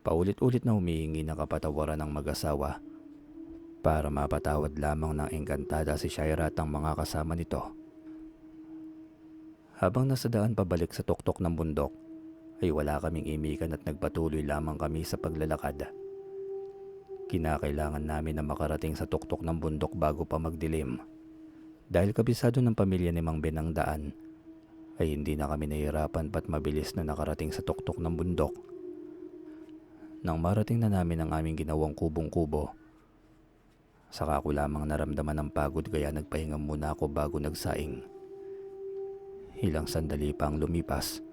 Paulit-ulit na humihingi ng kapatawaran ng mag-asawa para mapatawad lamang ng engkantada si Shaira at ang mga kasama nito. Habang nasa daan pabalik sa tuktok ng bundok, ay wala kaming imikan at nagpatuloy lamang kami sa paglalakad. Kinakailangan namin na makarating sa tuktok ng bundok bago pa magdilim. Dahil kabisado ng pamilya ni Mang Ben ang daan, ay hindi na kami nahihirapan pat mabilis na nakarating sa tuktok ng bundok. Nang marating na namin ang aming ginawang kubong-kubo, saka ko lamang naramdaman ang pagod kaya nagpahinga muna ako bago nagsaing. Ilang sandali pa ang lumipas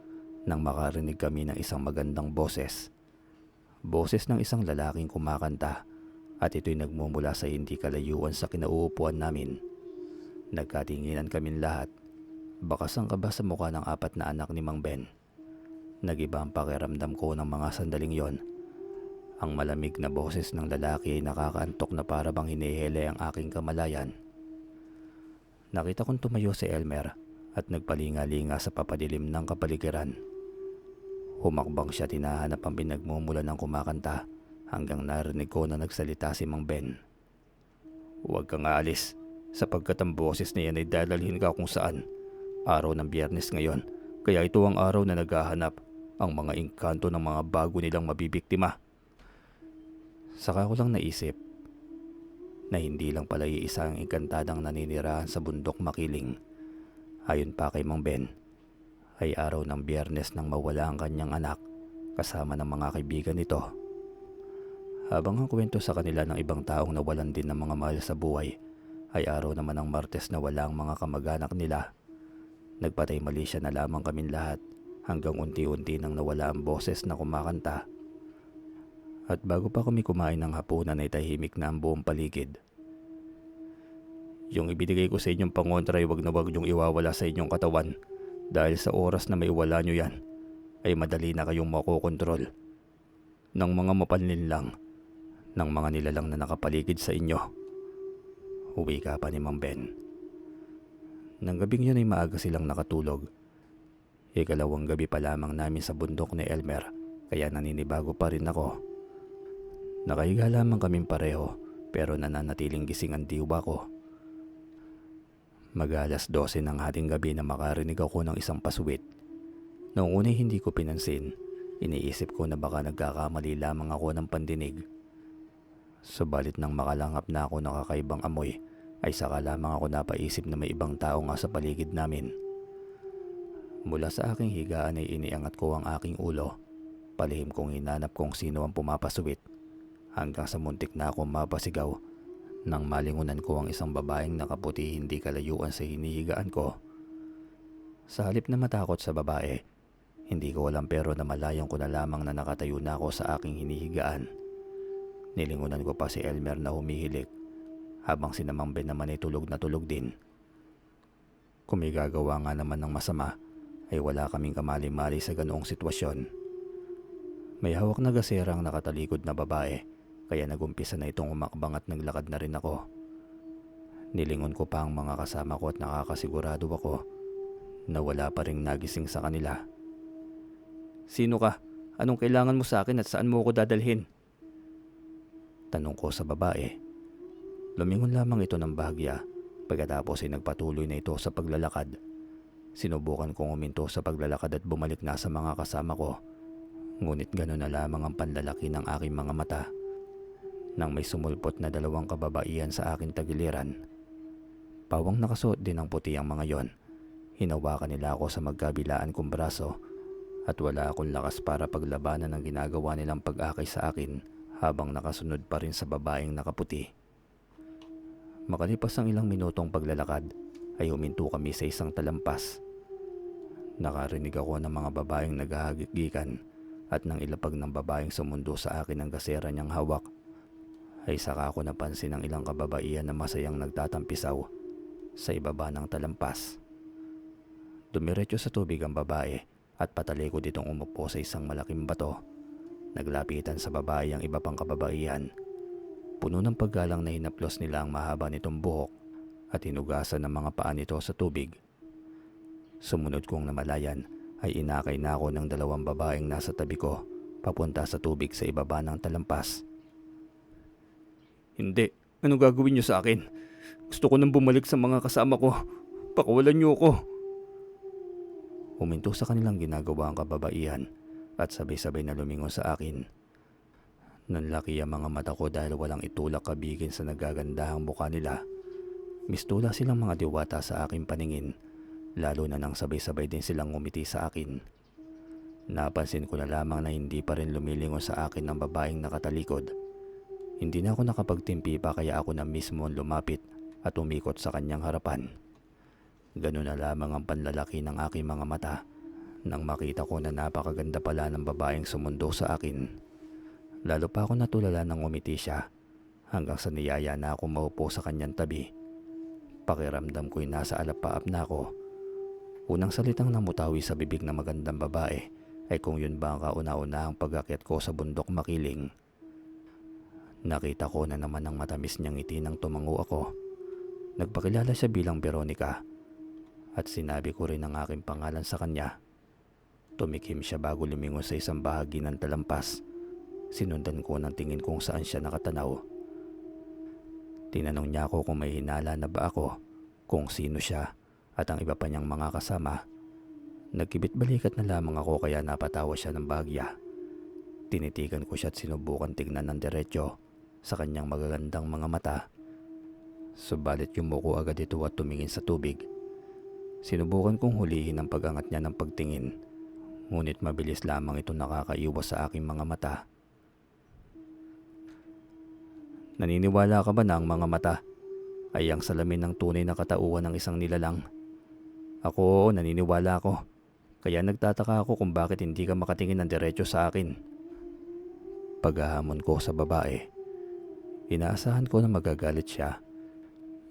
nang makarinig kami ng isang magandang boses. Boses ng isang lalaking kumakanta at ito'y nagmumula sa hindi kalayuan sa kinauupuan namin. Nagkatinginan kaming lahat. Bakas ang kaba sa mukha ng 4 na anak ni Mang Ben. Nag-iba ang pakiramdam ko ng mga sandaling yon. Ang malamig na boses ng lalaki ay nakakaantok na para bang hinihele ang aking kamalayan. Nakita kong tumayo si Elmer at nagpalinga-linga sa papadilim ng kapaligiran. Humakbang siya tinahanap ang pinagmumula ng kumakanta hanggang narinig ko na nagsalita si Mang Ben. Huwag kang aalis sapagkat ang boses na yan ay dadalhin ka kung saan. Araw ng Biyernes ngayon, kaya ito ang araw na naghahanap ang mga engkanto ng mga bago nilang mabibiktima. Saka ko lang naisip na hindi lang pala iisa ang engkantadang naninirahan sa bundok Makiling. Ayon pa kay Mang Ben, ay araw ng Biyernes nang mawala ang kanyang anak kasama ng mga kaibigan nito. Habang ang kwento sa kanila ng ibang taong nawalan din ng mga mahal sa buhay, ay araw naman ng Martes na wala ang mga kamag-anak nila. Nagpatay mali siya na lamang kaming lahat hanggang unti-unti nang nawala ang boses na kumakanta. At bago pa kami kumain ng hapunan ay tahimik na ang buong paligid. Yung ibinigay ko sa inyong pangontra ay wag na wag yung iwawala sa inyong katawan dahil sa oras na may wala nyo yan ay madali na kayong makokontrol ng mga mapanlinlang, ng mga nilalang na nakapaligid sa inyo. Uwi ka pa ni Mang Ben. Nang gabing yun ay maaga silang nakatulog. Ikalawang gabi pa lamang namin sa bundok ni Elmer kaya naninibago pa rin ako. Nakahiga lamang kaming pareho pero nananatiling gising ang diwa ko. Mag-alas 12 ng hating gabi na makarinig ako ng isang paswit. Noong una hindi ko pinansin, iniisip ko na baka nagkakamali lamang ako ng pandinig. Subalit nang makalangap na ako ng kakaibang amoy, ay saka lamang ako napaisip na may ibang tao nga sa paligid namin. Mula sa aking higaan ay iniangat ko ang aking ulo. Palihim kong hinanap kung sino ang pumapaswit hanggang sa muntik na akong mapasigaw nang malingunan ko ang isang babaeng nakaputi hindi kalayuan sa hinihigaan ko. Sa halip na matakot sa babae, hindi ko alam pero namalayan ko na lamang na nakatayo na ako sa aking hinihigaan. Nilingunan ko pa si Elmer na humihilik habang si Mang Ben naman ay tulog na tulog din. Kung may gagawa nga naman ng masama ay wala kaming kamali-mali sa ganoong sitwasyon. May hawak na gaserang nakatalikod na babae kaya nagumpisa na itong umakbang at naglakad na rin ako. Nilingon ko pa ang mga kasama ko at nakakasigurado ako na wala pa ring nagising sa kanila. "Sino ka? Anong kailangan mo sa akin at saan mo ako dadalhin?" Tanong ko sa babae. Lumingon lamang ito ng bahagya pagkatapos ay nagpatuloy na ito sa paglalakad. Sinubukan kong huminto sa paglalakad at bumalik na sa mga kasama ko. Ngunit gano'n na lamang ang panlalaki ng aking mga mata nang may sumulpot na dalawang kababaihan sa aking tagiliran. Pawang nakasuot din ng puti ang mga yon. Hinawakan nila ako sa magkabilaan kong braso at wala akong lakas para paglabanan ang ginagawa nilang pag-akay sa akin habang nakasunod pa rin sa babaeng nakaputi. Makalipas ang ilang minutong paglalakad ay huminto kami sa isang talampas. Nakarinig ako ng mga babaeng naghahagigikan at nang ilapag ng babaeng sumundo sa akin ang gasera niyang hawak ay saka ako napansin ang ilang kababaihan na masayang nagtatampisaw sa ibaba ng talampas. Dumiretso sa tubig ang babae at patalikod itong umupo sa isang malaking bato. Naglapitan sa babae ang iba pang kababaihan. Puno ng paggalang na hinaplos nila ang mahaba nitong buhok at hinugasan ng mga paa nito sa tubig. Sumunod kong namalayan ay inakay na ako ng dalawang babaeng nasa tabi ko papunta sa tubig sa ibaba ng talampas. "Hindi. Anong gagawin niyo sa akin? Gusto ko nang bumalik sa mga kasama ko. Pakawalan niyo ako." Huminto sa kanilang ginagawa ang kababaihan at sabay-sabay na lumingon sa akin. Nanlaki ang mga mata ko dahil walang itulak kabigin sa nagagandahang mukha nila. Mistula silang mga diwata sa aking paningin, lalo na nang sabay-sabay din silang ngumiti sa akin. Napansin ko na lamang na hindi pa rin lumilingon sa akin ng babaeng nakatalikod. Hindi na ako nakapagtimpi pa kaya ako na mismo ang lumapit at umikot sa kanyang harapan. Ganun na lamang ang panlalaki ng aking mga mata nang makita ko na napakaganda pala ng babaeng sumundo sa akin. Lalo pa ako natulala nang umiti siya hanggang sa niyaya na ako maupo sa kanyang tabi. Pakiramdam ko'y nasa alapaap na ako. Unang salitang namutawi sa bibig ng magandang babae ay kung yun ba ang kauna-unahang pag-akyat ko sa bundok Makiling. Nakita ko na naman ang matamis niyang ngiti nang tumango ako. Nagpakilala siya bilang Veronica at sinabi ko rin ang aking pangalan sa kanya. Tumikim siya bago lumingon sa isang bahagi ng talampas. Sinundan ko ng tingin kung saan siya nakatanaw. Tinanong niya ako kung may hinala na ba ako, kung sino siya at ang iba pa niyang mga kasama. Nagkibit balikat na lamang ako kaya napatawa siya ng bahagya. Tinitigan ko siya at sinubukan tignan ng diretsyo sa kanyang magagandang mga mata. Subalit yumuko agad ito at tumingin sa tubig. Sinubukan kong hulihin ang pag-angat niya ng pagtingin, ngunit mabilis lamang ito nakakaiwas sa aking mga mata. "Naniniwala ka ba na ang mga mata ay ang salamin ng tunay na katauhan ng isang nilalang. Ako, naniniwala ako. Kaya nagtataka ako kung bakit hindi ka makatingin ng diretso sa akin. Paghahamon ko sa babae, inaasahan ko na magagalit siya.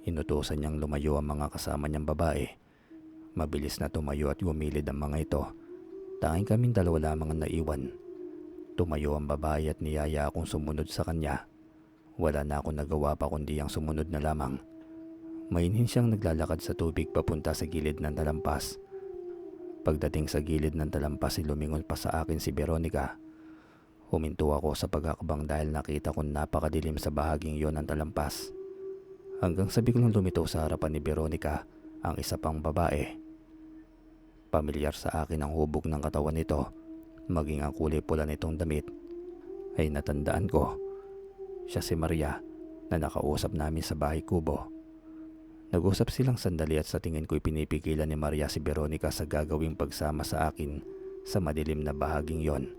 Inutusan niyang lumayo ang mga kasama niyang babae. Mabilis na tumayo at gumilid ang mga ito. Tanging kaming dalawa lamang ang naiwan. Tumayo ang babae at niyaya akong sumunod sa kanya. Wala na akong nagawa pa kundi ang sumunod na lamang. Mainhin siyang naglalakad sa tubig papunta sa gilid ng talampas. Pagdating sa gilid ng talampas, lumingon pa sa akin si Veronica. Huminto ako sa pagkakabang dahil nakita kong napakadilim sa bahaging yon ng talampas. Hanggang sa biglang lumitaw sa harapan ni Veronica ang isa pang babae. Pamilyar sa akin ang hubog ng katawan nito, maging ang kulay pula nitong damit. Ay natandaan ko, siya si Maria na nakausap namin sa bahay kubo. Nag-usap silang sandali at sa tingin ko'y pinipigilan ni Maria si Veronica sa gagawing pagsama sa akin sa madilim na bahaging yon.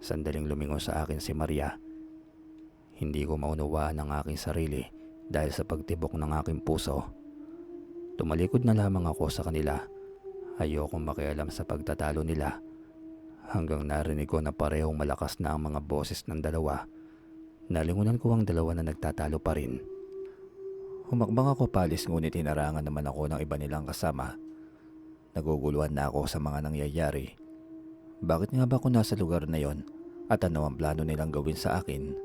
Sandaling lumingon sa akin si Maria. Hindi ko maunawaan ang aking sarili dahil sa pagtibok ng aking puso. Tumalikod na lamang ako sa kanila. Ayokong makialam sa pagtatalo nila. Hanggang narinig ko na parehong malakas na ang mga boses ng dalawa. Nalingunan ko ang dalawa na nagtatalo pa rin. Humakbang ako palis ngunit hinarangan naman ako ng iba nilang kasama. Naguguluhan na ako sa mga nangyayari. Bakit nga ba ako nasa lugar na yon at ano ang plano nilang gawin sa akin?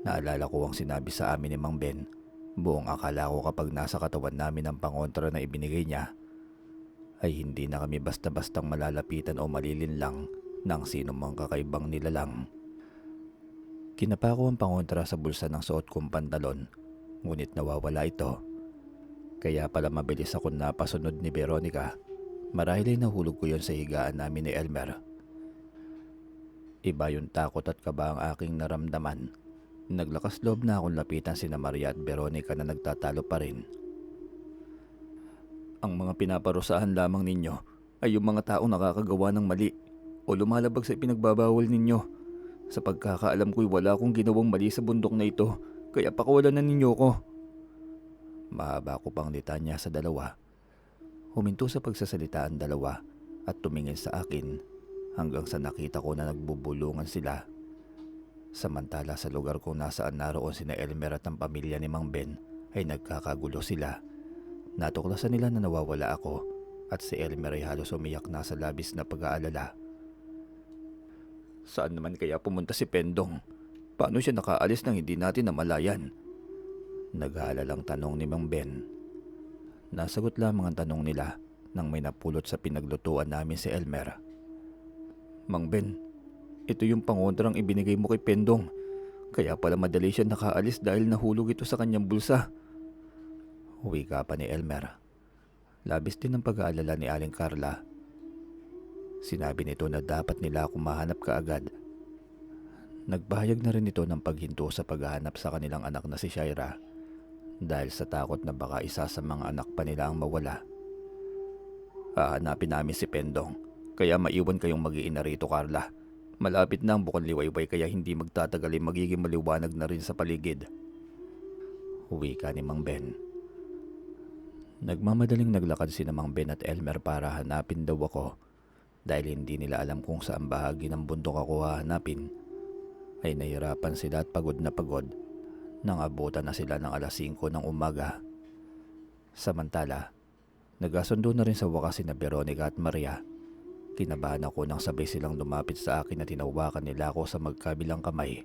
Naalala ko ang sinabi sa amin ni Mang Ben. Buong akala ko kapag nasa katawan namin ang pangontra na ibinigay niya, ay hindi na kami basta-bastang malalapitan o malilinlang ng sino mang kakaibang nilalang. Kinapa ko ang pangontra sa bulsa ng suot kong pantalon, ngunit nawawala ito. Kaya pala mabilis ako napasunod ni Veronica. Marahil ay nahulog ko yon sa higaan namin ni Elmer. Iba yung takot at kaba ang aking naramdaman. Naglakas loob na akong lapitan sina Maria at Veronica na nagtatalo pa rin. Ang mga pinaparusahan lamang ninyo ay yung mga taong nakakagawa ng mali o lumalabag sa ipinagbabawal ninyo. Sa pagkakaalam ko'y wala akong ginawang mali sa bundok na ito, kaya pakawalan na ninyo ko. Mahaba ko pang litanya sa dalawa. Huminto sa pagsasalita ang dalawa at tumingin sa akin hanggang sa nakita ko na nagbubulungan sila. Samantala sa lugar kung nasaan naroon sina Elmer at ang pamilya ni Mang Ben ay nagkakagulo sila. Natuklasan nila na nawawala ako at si Elmer ay halos umiyak na sa labis na pag-aalala. Saan naman kaya pumunta si Pendong? Paano siya nakaalis nang hindi natin namalayan? Nag-aalalang tanong ni Mang Ben. Nasagot lamang ang tanong nila nang may napulot sa pinaglutuan namin si Elmer. Mang Ben, ito yung pangontrang ibinigay mo kay Pendong. Kaya pala madali siya nakaalis dahil nahulog ito sa kanyang bulsa. Wika pa ni Elmer. Labis din ang pag-aalala ni Aling Carla. Sinabi nito na dapat nila akong mahanap kaagad. Nagpahayag na rin ito ng paghinto sa paghahanap sa kanilang anak na si Shaira dahil sa takot na baka isa sa mga anak pa nila ang mawala. Hahanapin namin si Pendong, kaya maiwan kayong mag-iina rito, Carla. Malapit na ang Bukal Liwayway kaya hindi magtatagal ay magiging maliwanag na rin sa paligid. Wika ni Mang Ben. Nagmamadaling naglakad si Mang Ben at Elmer para hanapin daw ako. Dahil hindi nila alam kung saan bahagi ng bundok ako hahanapin, ay nahirapan sila at pagod na pagod nang abutan na sila ng alas 5 ng umaga. Samantala, nagkasundo na rin sa wakas sina Veronica at Maria. Kinabahan ako nang sabay silang lumapit sa akin at tinawakan nila ako sa magkabilang kamay.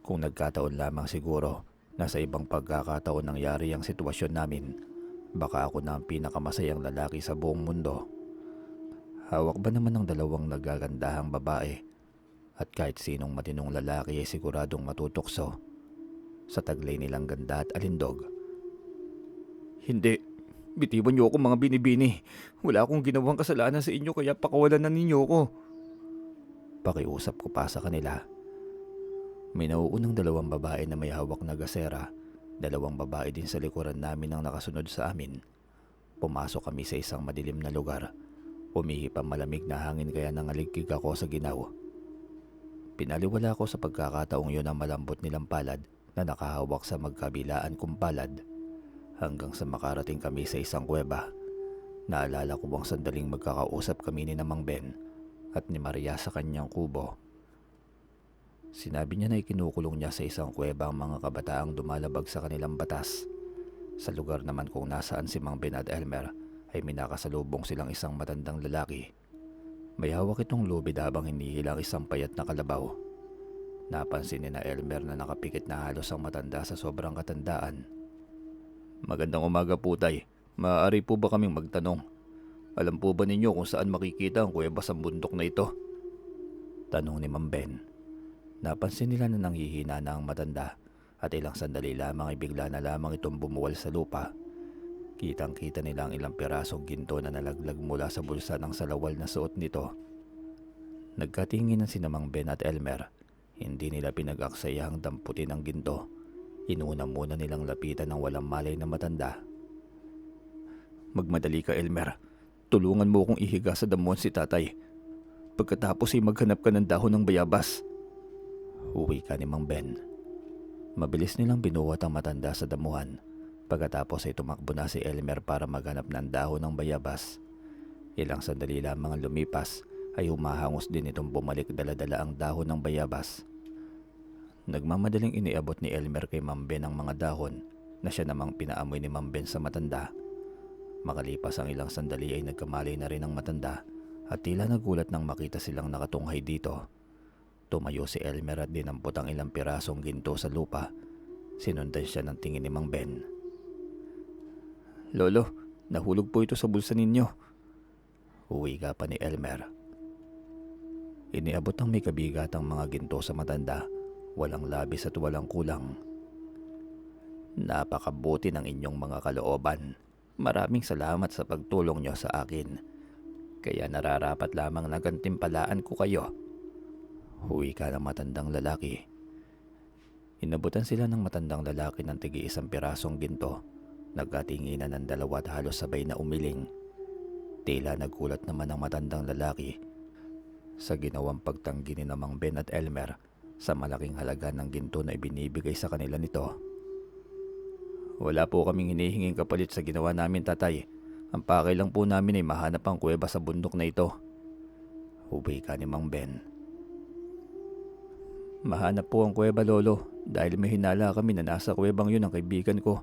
Kung nagkataon lamang siguro na sa ibang pagkakataon nangyari ang sitwasyon namin, baka ako na ang pinakamasayang lalaki sa buong mundo. Hawak ba naman ng dalawang nagagandahang babae at kahit sinong matinong lalaki ay siguradong matutokso sa taglay nilang ganda at alindog. Hindi. Bitiwan niyo ako mga binibini. Wala akong ginawang kasalanan sa inyo kaya pakawalan na ninyo ko. Pakiusap ko pa sa kanila. May nauunang dalawang babae na may hawak na gasera. Dalawang babae din sa likuran namin ang nakasunod sa amin. Pumasok kami sa isang madilim na lugar. Umihip ang malamig na hangin kaya nangaligkig ako sa ginaw. Pinaliwala ko sa pagkakataong yun ang malambot nilang palad na nakahawak sa magkabilaan kong palad hanggang sa makarating kami sa isang kuweba. Naalala ko bang sandaling magkakausap kami ni Mang Ben at ni Maria sa kanyang kubo. Sinabi niya na ikinukulong niya sa isang kuweba ang mga kabataang dumalabag sa kanilang batas. Sa lugar naman kung nasaan si Mang Ben at Elmer ay minakasalubong silang isang matandang lalaki. May hawak itong lubid habang hinihilang isang payat na kalabaw. Napansin ni na Elmer na nakapikit na halos ang matanda sa sobrang katandaan. "Magandang umaga po, tay. Maaari po ba kaming magtanong? Alam po ba ninyo kung saan makikita ang kuweba sa bundok na ito?" Tanong ni Mang Ben. Napansin nila na nanghihina na ang matanda at ilang sandali lamang ay bigla na lamang itong bumuwal sa lupa. Kitang-kita nila ang ilang pirasong ginto na nalaglag mula sa bulsa ng salawal na suot nito. Nagkatinginan si Mang Ben at Elmer. Hindi nila pinag-aksayahang damputin ang ginto. Inuna muna nilang lapitan ng walang malay na matanda. "Magmadali ka, Elmer. Tulungan mo akong ihiga sa damuhan si tatay. Pagkatapos ay maghanap ka ng dahon ng bayabas." Uwi ka ni Mang Ben. Mabilis nilang binuhat ang matanda sa damuhan. Pagkatapos ay tumakbo na si Elmer para maghanap ng dahon ng bayabas. Ilang sandali lamang ang lumipas ay humahangos din itong bumalik dala-dala ang dahon ng bayabas. Nagmamadaling iniabot ni Elmer kay Mang Ben ang mga dahon na siya namang pinaamoy ni Mang Ben sa matanda. Makalipas ang ilang sandali ay nagkamali na rin ang matanda at tila nagulat nang makita silang nakatunghay dito. Tumayo si Elmer at dinampot ang ilang pirasong ginto sa lupa. Sinundan siya ng tingin ni Mang Ben. "Lolo, nahulog po ito sa bulsa ninyo." Uwi ka pa ni Elmer. Iniabot ng may kabigat ang mga ginto sa matanda. Walang labis at walang kulang. "Napakabuti ng inyong mga kalooban. Maraming salamat sa pagtulong niyo sa akin. Kaya nararapat lamang na gantimpalaan ko kayo." Uwi ka ng matandang lalaki. Inabutan sila ng matandang lalaki ng tigi-isang pirasong ginto. Nagkatinginan ng dalawa at halos sabay na umiling. Tila nagulat naman ang matandang lalaki sa ginawang pagtanggi ni Mang Ben at Elmer sa malaking halaga ng ginto na ibinibigay sa kanila nito. "Wala po kaming hinihinging kapalit sa ginawa namin, tatay. Ang pakay lang po namin ay mahanap ang kuweba sa bundok na ito." Uwi ka ni Mang Ben. "Mahanap po ang kuweba, lolo, dahil may hinala kami na nasa kuwebang yun ang kaibigan ko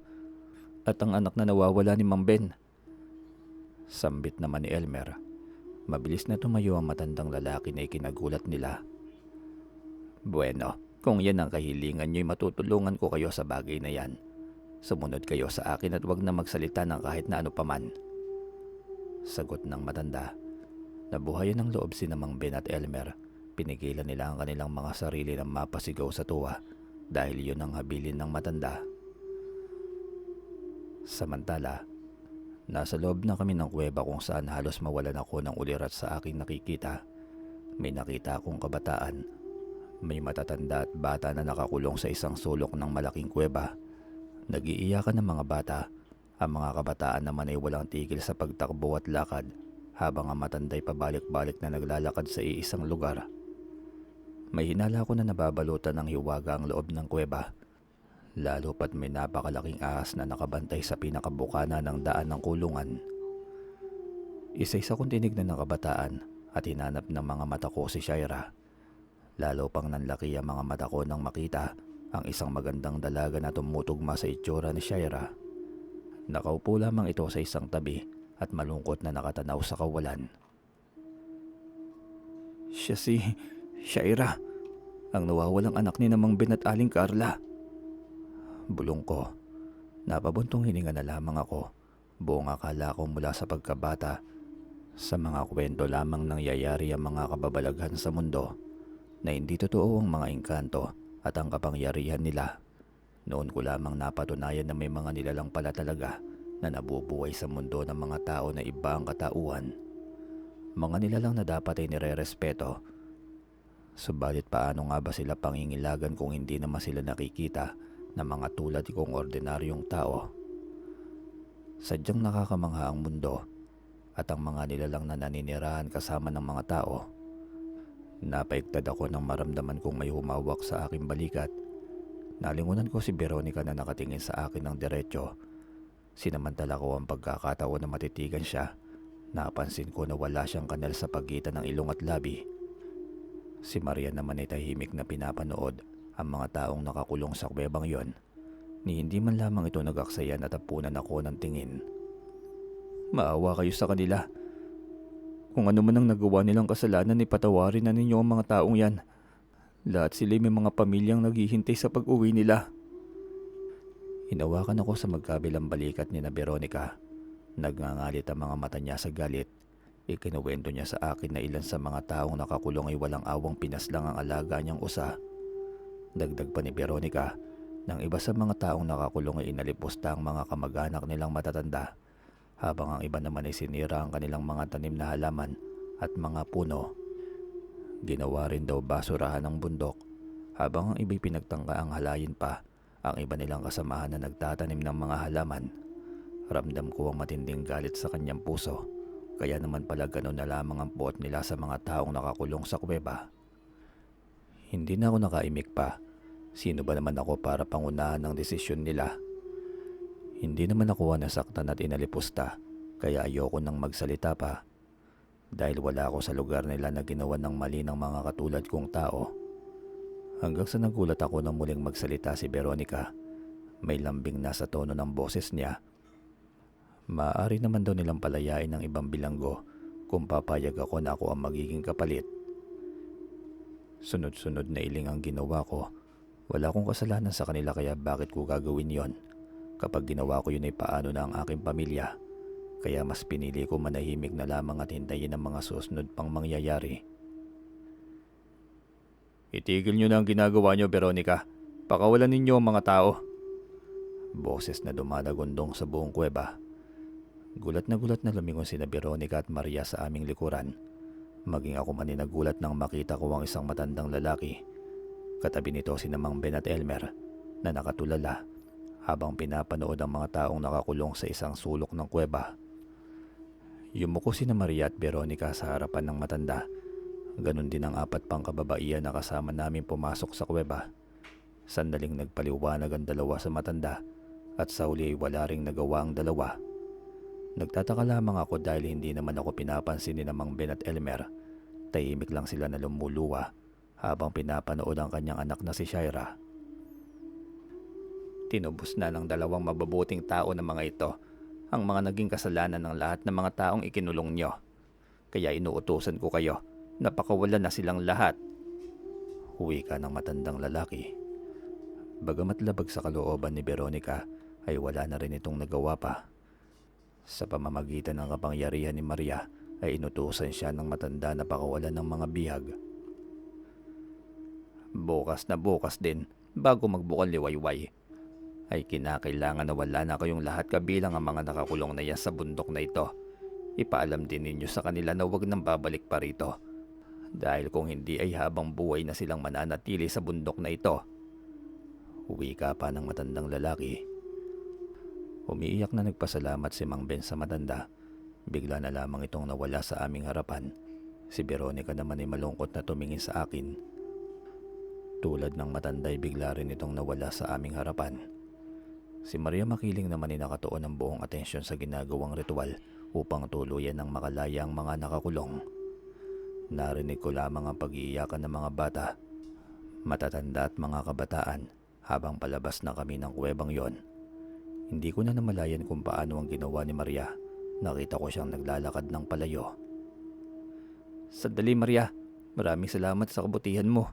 at ang anak na nawawala ni Mang Ben." Sambit naman ni Elmer. Mabilis na tumayo ang matandang lalaki na ikinagulat nila. "Bueno, kung yan ang kahilingan nyo'y matutulungan ko kayo sa bagay na yan. Sumunod kayo sa akin at wag na magsalita ng kahit na ano paman." Sagot ng matanda. Nabuhayan ng loob si Mang Ben at Elmer. Pinigilan nila ang kanilang mga sarili na mapasigaw sa tuwa dahil yun ang habilin ng matanda. Samantala, nasa loob na kami ng kuweba kung saan halos mawalan ako ng ulirat sa aking nakikita. May nakita akong kabataan. May matatanda at bata na nakakulong sa isang sulok ng malaking kuweba. Nag-iiyakan ng mga bata. Ang mga kabataan naman ay walang tigil sa pagtakbo at lakad habang ang matanda'y pabalik-balik na naglalakad sa iisang lugar. May hinala ko na nababalutan ng hiwaga ang loob ng kuweba. Lalo pat may napakalaking ahas na nakabantay sa pinakabukana ng daan ng kulungan. Isa-isa kong tinignan ng kabataan at hinanap ng mga mata ko si Shaira. Lalo pang nanlaki ang mga mata ko nang makita ang isang magandang dalaga na tumutugma sa itsura ni Shaira. Nakaupo lamang ito sa isang tabi at malungkot na nakatanaw sa kawalan. "Siya si Shaira, ang nawawalang anak ni Mang Ben at Aling Carla." Bulong ko. Napabuntong hininga na lamang ako. Buong akala ko mula sa pagkabata, sa mga kwento lamang nangyayari ang mga kababalaghan sa mundo, na hindi totoo ang mga engkanto at ang kapangyarihan nila. Noon ko lamang napatunayan na may mga nilalang pala talaga na nabubuhay sa mundo ng mga tao na iba ang katauhan. Mga nilalang na dapat ay nire-respeto. Subalit paano nga ba sila pangingilagan kung hindi naman sila nakikita na mga tulad kong ordinaryong tao? Sadyang nakakamangha ang mundo at ang mga nilalang na naninirahan kasama ng mga tao. Napaigtad ako nang maramdaman kong may humawak sa aking balikat. Nalingunan ko si Veronica na nakatingin sa akin ng diretso. Sinamantala ko ang pagkakataon na matitigan siya. Napansin ko na wala siyang kanal sa pagitan ng ilong at labi. Si Maria naman ay tahimik na pinapanood ang mga taong nakakulong sa kuwebang yon. Ni hindi man lamang ito nag-aksaya na tapunan ako ng tingin. Maawa kayo sa kanila. Kung ano man ang nagawa nilang kasalanan, ipatawarin na ninyo ang mga taong yan. Lahat sila may mga pamilyang naghihintay sa pag-uwi nila. Hinawakan ako sa magkabilang balikat ni na Veronica. Nagngangalit ang mga mata niya sa galit. Ikinuwento niya sa akin na ilan sa mga taong nakakulong ay walang awang pinaslang ang alaga niyang usa. Dagdag pa ni Veronica, ng iba sa mga taong nakakulong ay inalipusta ang mga kamag-anak nilang matatanda, habang ang iba naman ay sinira ang kanilang mga tanim na halaman at mga puno. Ginawa rin daw basurahan ng bundok, habang ang iba'y pinagtangka ang halayin pa ang iba nilang kasamahan na nagtatanim ng mga halaman. Ramdam ko ang matinding galit sa kanyang puso, kaya naman pala gano'n na lamang ang puot nila sa mga taong nakakulong sa kuweba. Hindi na ako nakaimik pa. Sino ba naman ako para pangunahan ng desisyon nila? Hindi naman ako nasaktan at inalipusta, kaya ayoko nang magsalita pa. Dahil wala ako sa lugar nila na ginawa ng mali ng mga katulad kong tao. Hanggang sa nagulat ako nang muling magsalita si Veronica. May lambing na sa tono ng boses niya. Maaari naman daw nilang palayain ng ibang bilanggo kung papayag ako na ako ang magiging kapalit. Sunod-sunod na iling ang ginawa ko. Wala akong kasalanan sa kanila, kaya bakit ko gagawin yon? Kapag ginawa ko yun ay paano na ang aking pamilya? Kaya mas pinili ko manahimik na lamang at hintayin ang mga susunod pang mangyayari. Itigil nyo na ang ginagawa nyo, Veronica. Pakawalan ninyo ang mga tao. Boses na dumadagundong sa buong kuweba. Gulat na lumingon sina Veronica at Maria sa aming likuran. Maging ako man ay nagulat nang makita ko ang isang matandang lalaki. Katabi nito si Mang Ben at Elmer na nakatulala habang pinapanood ang mga taong nakakulong sa isang sulok ng kuweba. Yumuko sina Maria at Veronica sa harapan ng matanda. Ganon din ang 4 pang kababaihan na kasama namin pumasok sa kuweba. Sandaling nagpaliwanag ang dalawa sa matanda at sa uli ay wala ring nagawa ang dalawa. Nagtataka lamang ako dahil hindi naman ako pinapansin ni Mang Ben at Elmer. Tahimik lang sila na lumuluwa habang pinapanood ang kanyang anak na si Shaira. Tinubos na ng 2 mababuting tao na mga ito ang mga naging kasalanan ng lahat ng mga taong ikinulong nyo. Kaya inuutusan ko kayo na pakawalan na silang lahat. Huwi ka ng matandang lalaki. Bagamat labag sa kalooban ni Veronica ay wala na rin itong nagawa pa. Sa pamamagitan ng kapangyarihan ni Maria ay inutusan siya ng matanda na pakawalan ng mga bihag. Bukas na bukas din, bago magbukal liwayway, ay kinakailangan na wala na kayong lahat kabilang ang mga nakakulong na yan sa bundok na ito. Ipaalam din ninyo sa kanila na huwag nang babalik pa rito. Dahil kung hindi ay habang buhay na silang mananatili sa bundok na ito. Huwi ka pa ng matandang lalaki. Umiiyak na nagpasalamat si Mang Ben sa matanda. Bigla na lamang itong nawala sa aming harapan. Si Veronica naman ay malungkot na tumingin sa akin. Tulad ng matanda ay bigla rin itong nawala sa aming harapan. Si Maria makiling naman ay nakatuon ng buong atensyon sa ginagawang ritual upang tuluyan ng makalaya ang mga nakakulong. Narinig ko lamang ang pag-iiyakan ng mga bata, matatanda at mga kabataan habang palabas na kami ng kuwebang yon. Hindi ko na namalayan kung paano ang ginawa ni Maria. Nakita ko siyang naglalakad ng palayo. Sandali, Maria. Maraming salamat sa kabutihan mo.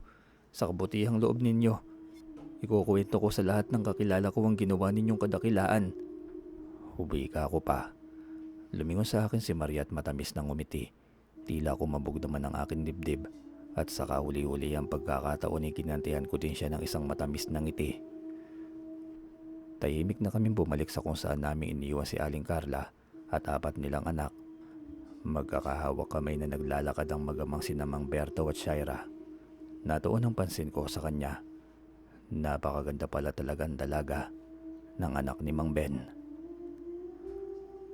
Sa kabutihang loob ninyo. Ikukuwento ko sa lahat ng kakilala ko ang ginawa ninyong kadakilaan. Hubi ka ako pa. Lumingon sa akin si Maria at matamis nang ngumiti. Tila ko mabugdaman ang aking dibdib. At saka huli-huli ang pagkakataon ay kinantihan ko din siya ng isang matamis na ngiti. Tahimik na kaming bumalik sa kung saan namin iniwan si Aling Carla at 4 nilang anak. Magkakahawak kamay na naglalakad ang magamang sina Mang Berto at Shaira. Natuon ang pansin ko sa kanya. Napakaganda pala talagang dalaga ng anak ni Mang Ben.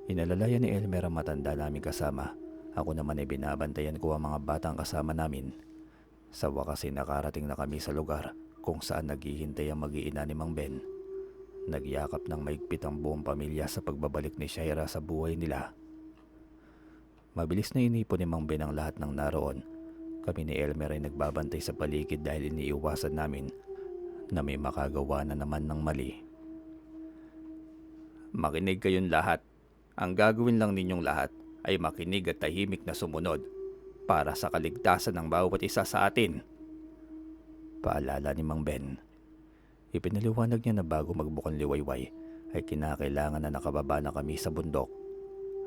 Inalalayan ni Elmer ang matanda namin kasama. Ako naman ay binabantayan ko ang mga batang kasama namin. Sa wakas ay nakarating na kami sa lugar kung saan naghihintay ang mag-iina ni Mang Ben. Nagyakap ng maigpit ang buong pamilya sa pagbabalik ni Shaira sa buhay nila. Mabilis na inipon ni Mang Ben ang lahat ng naroon. Kami ni Elmer ay nagbabantay sa paligid dahil iniiwasan namin na may makagawa na naman ng mali. Makinig kayong lahat. Ang gagawin lang ninyong lahat ay makinig at tahimik na sumunod para sa kaligtasan ng bawat isa sa atin. Paalala ni Mang Ben. Ipinaliwanag niya na bago magbukang liwayway ay kinakailangan na nakababa na kami sa bundok.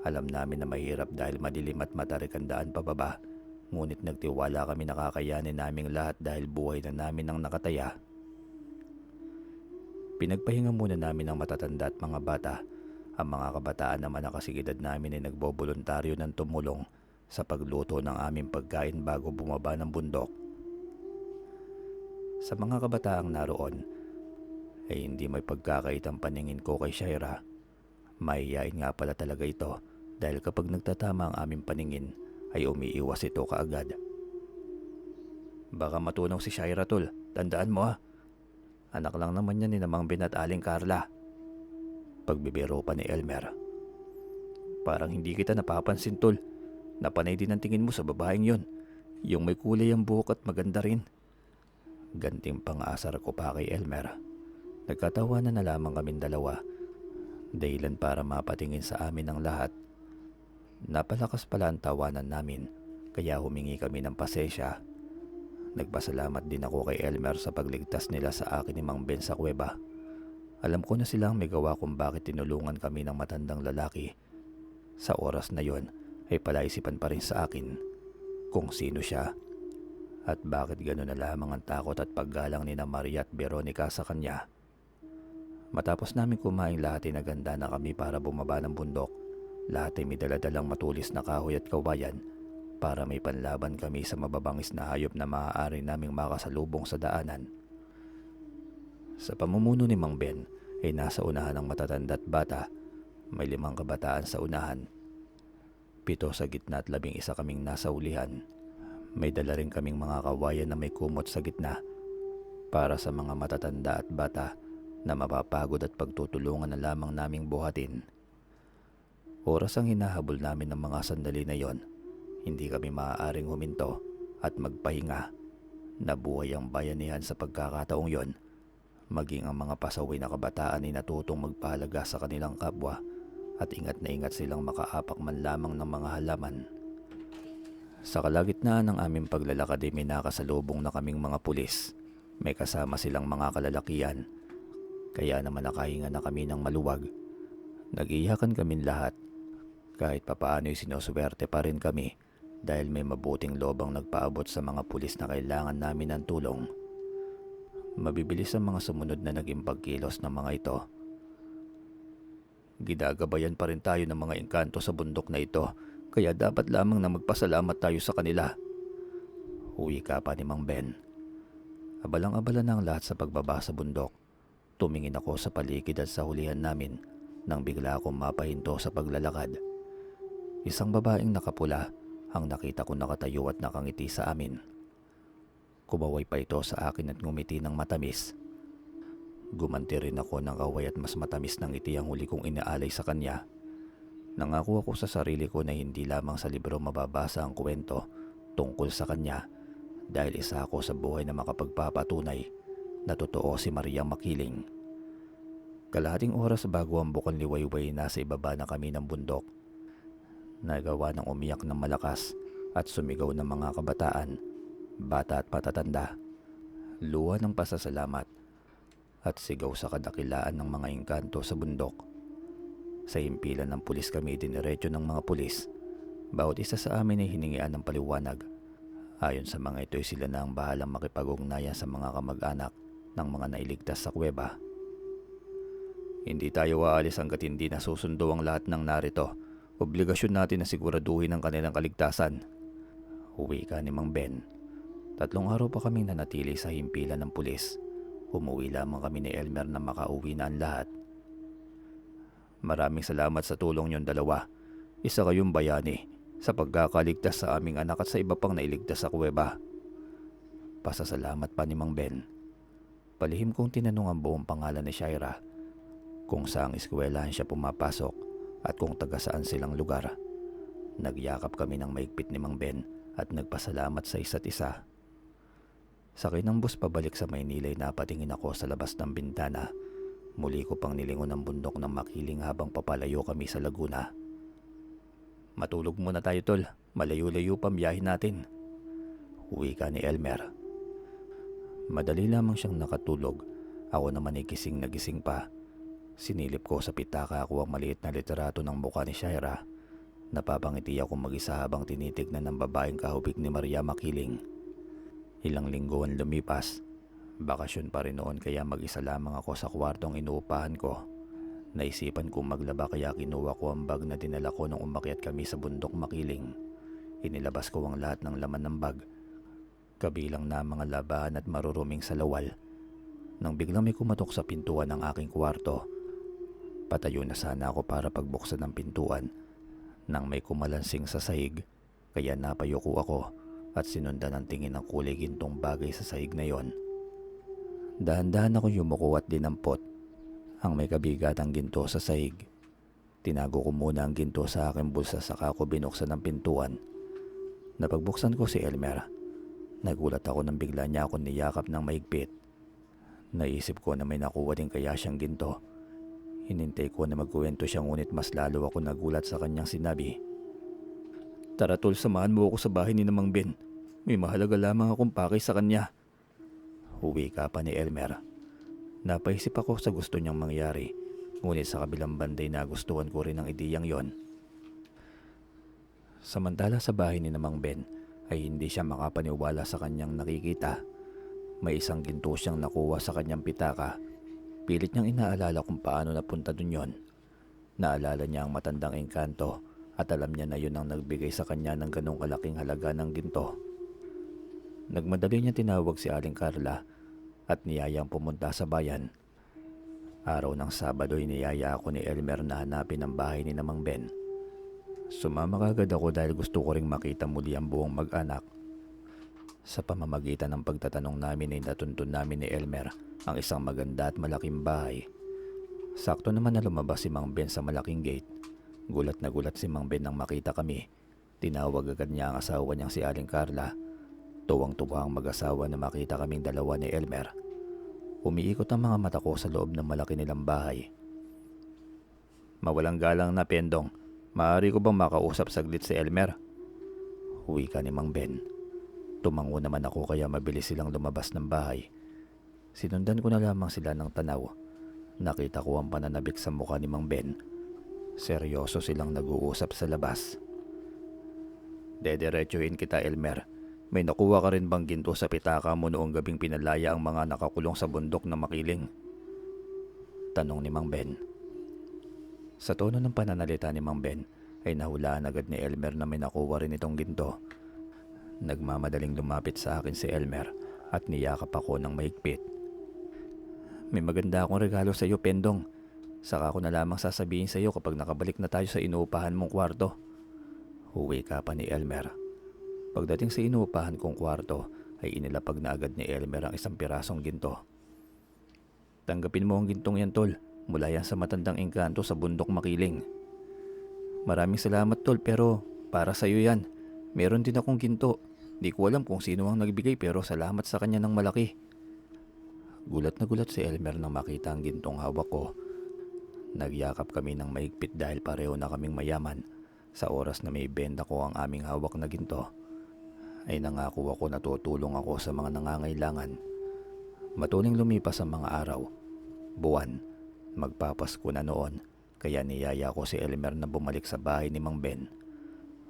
Alam namin na mahirap dahil madilim at matarik ang daan pababa, ngunit nagtiwala kami na kakayanin naming lahat dahil buhay na namin ang nakataya. Pinagpahinga muna namin ang matatanda at mga bata. Ang mga kabataan naman na kasigidad namin ay nagboboluntaryo ng tumulong sa pagluto ng aming pagkain bago bumaba ng bundok. Sa mga kabataang naroon ay hindi may pagkakait ang paningin ko kay Shaira. Mahihain nga pala talaga ito dahil kapag nagtatama ang aming paningin ay umiiwas ito kaagad. Baka matunaw si Shaira, tol. Tandaan mo ha. Anak lang naman yan ni Mang Ben at Aling Carla. Pagbibiro pa ni Elmer. Parang hindi kita napapansin, tol. Napanay din ang tingin mo sa babaeng yon. Yung may kulay ang buhok at maganda rin. Ganting pang-asar ko pa kay Elmer. Nagkatawanan na lamang kaming dalawa. Dahilan para mapatingin sa amin ang lahat. Napalakas pala ang tawanan namin, kaya humingi kami ng pasensya. Nagpasalamat din ako kay Elmer sa pagligtas nila sa akin ni Mang Ben sa kuweba. Alam ko na silang may gawa kung bakit tinulungan kami ng matandang lalaki. Sa oras na yon ay palaisipan pa rin sa akin kung sino siya at bakit gano'n na lamang ang takot at paggalang ni na Maria at Veronica sa kanya. Matapos namin kumain lahat ay naganda na kami para bumaba ng bundok. Lahat ay may daladalang matulis na kahoy at kawayan para may panlaban kami sa mababangis na hayop na maaari naming makasalubong sa daanan. Sa pamumuno ni Mang Ben ay nasa unahan ng matatanda at bata. May 5 kabataan sa unahan, 7 sa gitna at 11 kaming nasa ulihan. May dala rin kaming mga kawayan na may kumot sa gitna para sa mga matatanda at bata na mapapagod at pagtutulungan na lamang naming buhatin. Oras ang hinahabol namin ng mga sandali na yon. Hindi kami maaaring huminto at magpahinga. Nabuhay ang bayanihan sa pagkakataong yon. Maging ang mga pasaway na kabataan ay natutong magpahalaga sa kanilang kapwa at ingat na ingat silang makaapak man lamang ng mga halaman. Sa kalagitnaan ng aming paglalakad ay may nakasalubong na kaming mga pulis. May kasama silang mga kalalakian. Kaya naman nakahinga na kami ng maluwag. Nag-iyakan kaming lahat. Kahit papaano ay sinuswerte pa rin kami dahil may mabuting loob ang nagpaabot sa mga pulis na kailangan namin ng tulong. Mabibilis ang mga sumunod na naging pagkilos ng mga ito. Ginagabayan pa rin tayo ng mga engkanto sa bundok na ito, kaya dapat lamang na magpasalamat tayo sa kanila. Uwi ka pa ni Mang Ben. Abalang-abala na ang lahat sa pagbaba sa bundok. Tumingin ako sa paligid at sa hulihan namin nang bigla akong mapahinto sa paglalakad. Isang babaeng nakapula ang nakita ko nakatayo at nakangiti sa amin. Kumaway pa ito sa akin at ngumiti ng matamis. Gumanti rin ako ng kaway at mas matamis ng ngiti ang huli kong inaalay sa kanya. Nangako ako sa sarili ko na hindi lamang sa libro mababasa ang kwento tungkol sa kanya dahil isa ako sa buhay na makapagpapatunay na totoo si Maria Makiling. Kalahating oras bago ang bukang liwayway nasa ibaba na kami ng bundok. Nagawa ng umiyak ng malakas at sumigaw ng mga kabataan, bata at patatanda, luha ng pasasalamat at sigaw sa kadakilaan ng mga engkanto sa bundok. Sa himpilan ng pulis kami diniretso ng mga pulis. Bawat isa sa amin ay hiningian ng paliwanag. Ayon sa mga ito ay sila na ang bahalang makipag-ugnayan sa mga kamag-anak ng mga nailigtas sa kuweba. Hindi tayo aalis hanggat hindi nasusundo ang lahat ng narito. Obligasyon natin na siguraduhin ang kanilang kaligtasan. Uwi ka ni Mang Ben. 3 araw pa kaming nanatili sa himpilan ng pulis. Umuwi lamang kami ni Elmer na makauwi na ang lahat. Maraming salamat sa tulong niyong dalawa. Isa kayong bayani sa pagkakaligtas sa aming anak at sa iba pang nailigtas sa kuweba. Pasasalamat pa ni Mang Ben. Palihim kong tinanong ang buong pangalan ni Shaira, kung saang eskwelahan siya pumapasok at kung taga saan silang lugar. Nagyakap kami ng maigpit ni Mang Ben at nagpasalamat sa isa't isa. Sakay ng bus pabalik sa Maynila ay napatingin ako sa labas ng bintana. Muli ko pang nilingon ang bundok ng Makiling habang papalayo kami sa Laguna. Matulog muna tayo tol, malayo-layo pa biyahe natin. Wika ni Elmer. Madali lamang siyang nakatulog, ako naman ay gising na gising pa. Sinilip ko sa pitaka ako ang maliit na literato ng mukha ni Shaira. Napapangiti ako mag-isa habang tinitignan ng babaeng kahubig ni Maria Makiling. Ilang linggo ang lumipas. Bakasyon pa rin noon kaya mag-isa lamang ako sa kwartong inuupahan ko. Naisipan kong maglaba kaya kinuha ko ang bag na dinala ko nung umakyat kami sa bundok Makiling. Inilabas ko ang lahat ng laman ng bag, kabilang na mga labahan at maruruming salawal. Nang biglang may kumatok sa pintuan ng aking kwarto. Patayo na sana ako para pagbuksan ng pintuan nang may kumalansing sa sahig, kaya napayuko ako at sinundan ng tingin ng kulay gintong bagay sa sahig na yon. Dahan-dahan ako yumuko at dinampot ang may kabigatang ginto sa sahig. Tinago ko muna ang ginto sa aking bulsa saka ko binuksan ang pintuan. Napagbuksan ko si Elmer. Nagulat ako nang bigla niya ako niyakap ng maigpit. Naisip ko na may nakuha din kaya siyang ginto. Hinintay ko na magkuwento siya ngunit mas lalo ako nagulat sa kanyang sinabi. Tara tol, samahan mo ako sa bahay ni Mang Ben. May mahalaga lamang akong pakay sa kanya. Huwi ka pa ni Elmer. Napaisip ako sa gusto niyang mangyari, ngunit sa kabilang banday nagustuhan ko rin ang ideyang yon. Samantala sa bahay ni Mang Ben ay hindi siya makapaniwala sa kanyang nakikita. May isang ginto siyang nakuha sa kanyang pitaka. Pilit niyang inaalala kung paano napunta dun yon. Naalala niya ang matandang engkanto at alam niya na yun ang nagbigay sa kanya ng ganong kalaking halaga ng ginto. Nagmadali niya tinawag si Aling Carla at niyayang pumunta sa bayan. Araw ng Sabado ay niyaya ako ni Elmer na hanapin ang bahay ni Mang Ben. Sumama kagad ako dahil gusto ko ring makita muli ang buong mag-anak. Sa pamamagitan ng pagtatanong namin ay natuntun namin ni Elmer ang isang maganda at malaking bahay. Sakto naman na lumabas si Mang Ben sa malaking gate. Gulat na gulat si Mang Ben nang makita kami. Tinawag agad niya ang asawa niyang si Aling Carla. Tuwang-tuwa ang mag-asawa na makita kaming dalawa ni Elmer. Umiikot ang mga mata ko sa loob ng malaki nilang bahay. Mawalang galang na Pendong, maaari ko bang makausap saglit si Elmer? Huwi ka ni Mang Ben. Tumango naman ako kaya mabilis silang lumabas ng bahay. Sinundan ko na lamang sila ng tanaw. Nakita ko ang pananabik sa mukha ni Mang Ben. Seryoso silang nag-uusap sa labas. Dederechohin kita Elmer. May nakuha ka rin bang ginto sa pitaka mo noong gabing pinalaya ang mga nakakulong sa bundok na Makiling? Tanong ni Mang Ben. Sa tono ng pananalita ni Mang Ben ay nahulaan agad ni Elmer na may nakuha rin itong ginto. Nagmamadaling lumapit sa akin si Elmer at niyakap ako ng mahigpit. May maganda akong regalo sa iyo Pendong. Saka ko na lamang sasabihin sa iyo kapag nakabalik na tayo sa inuupahan mong kwarto. Huwi ka pa ni Elmer. Pagdating sa inuupahan kong kwarto ay inilapag na agad ni Elmer ang isang pirasong ginto. Tanggapin mo ang gintong yan tol, mula yan sa matandang engkanto sa bundok Makiling. Maraming salamat tol pero para sa iyo yan. Meron din akong ginto. Di ko alam kung sino ang nagbigay pero salamat sa kanya ng malaki. Gulat na gulat si Elmer nang makita ang gintong hawak ko. Nagyakap kami ng maigpit dahil pareho na kaming mayaman. Sa oras na may benta ko ang aming hawak na ginto, ay nangako ako na tutulong ako sa mga nangangailangan. Matuling lumipas ang mga araw, buwan, magpapasko na noon, kaya niyaya ko si Elmer na bumalik sa bahay ni Mang Ben.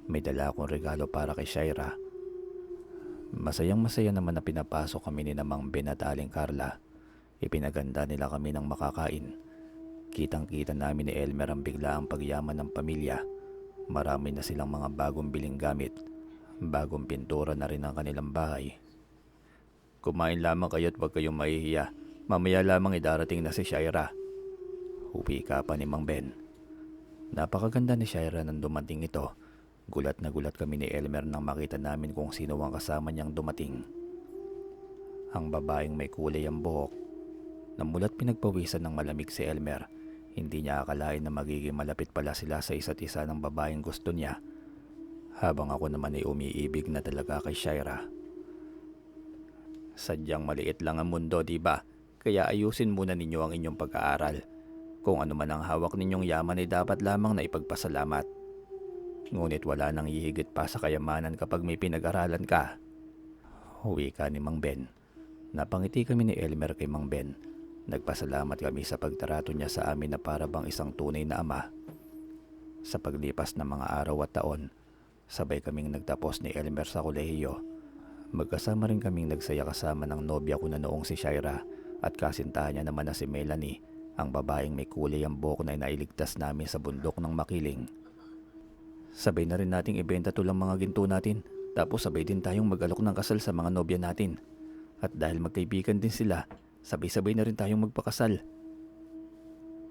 May dala akong regalo para kay Shaira. Masayang masaya naman na pinapasok kami ni Mang Ben at Aling Carla. Ipinaganda nila kami ng makakain. Kitang-kita namin ni Elmer ang biglaang pagyaman ng pamilya. Marami na silang mga bagong biling gamit. Bagong pintura na rin ang kanilang bahay. Kumain lamang kayo at huwag kayong mahihiya. Mamaya lamang idarating na si Shaira. Huwi ka pa ni Mang Ben. Napakaganda ni Shaira nang dumating ito. Gulat na gulat kami ni Elmer nang makita namin kung sino ang kasama niyang dumating. Ang babaeng may kulay ang buhok, Namulat pinagpawisan ng malamig si Elmer. Hindi niya akalain na magiging malapit pala sila sa isa't isa ng babaeng gusto niya. Habang ako naman ay umiibig na talaga kay Shaira. Sadyang maliit lang ang mundo, di ba? Kaya ayusin muna ninyo ang inyong pag-aaral. Kung ano man ang hawak ninyong yaman ay dapat lamang na ipagpasalamat. Ngunit wala nang hihigit pa sa kayamanan kapag may pinag-aralan ka. Huwi ka ni Mang Ben. Napangiti kami ni Elmer kay Mang Ben. Nagpasalamat kami sa pagtrato niya sa amin na para bang isang tunay na ama. Sa paglipas ng mga araw at taon, sabay kaming nagtapos ni Elmer sa kolehiyo. Magkasama rin kaming nagsaya kasama ng nobya ko na noong si Shaira at kasintahan niya naman na si Melanie, ang babaeng may kulay ang buhok na inailigtas namin sa bundok ng Makiling. Sabay na rin nating ibenta tulang mga ginto natin, tapos sabay din tayong mag-alok ng kasal sa mga nobya natin. At dahil magkaibigan din sila, sabay-sabay na rin tayong magpakasal.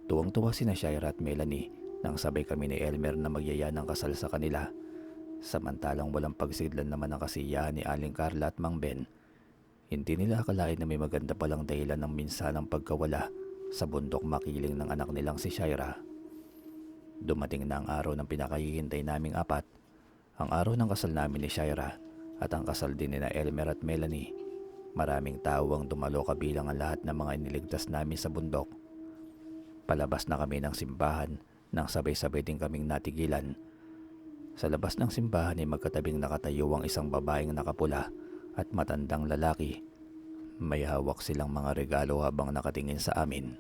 Tuwang-tuwa sina Shaira at Melanie nang sabay kami ni Elmer na magyaya ng kasal sa kanila. Samantalang walang pagsidlan naman ang kasiyahan ni Aling Carla at Mang Ben. Hindi nila akalain na may maganda palang dahilan ng minsanang pagkawala sa bundok Makiling ng anak nilang si Shaira. Dumating na ang araw ng pinakahihintay naming apat, ang araw ng kasal namin ni Shaira at ang kasal din ni na Elmer at Melanie. Maraming tao ang dumalo kabilang ang lahat ng mga iniligtas namin sa bundok. Palabas na kami ng simbahan nang sabay-sabay din kaming natigilan. Sa labas ng simbahan ay magkatabing nakatayo ang isang babaeng nakapula at matandang lalaki. May hawak silang mga regalo habang nakatingin sa amin.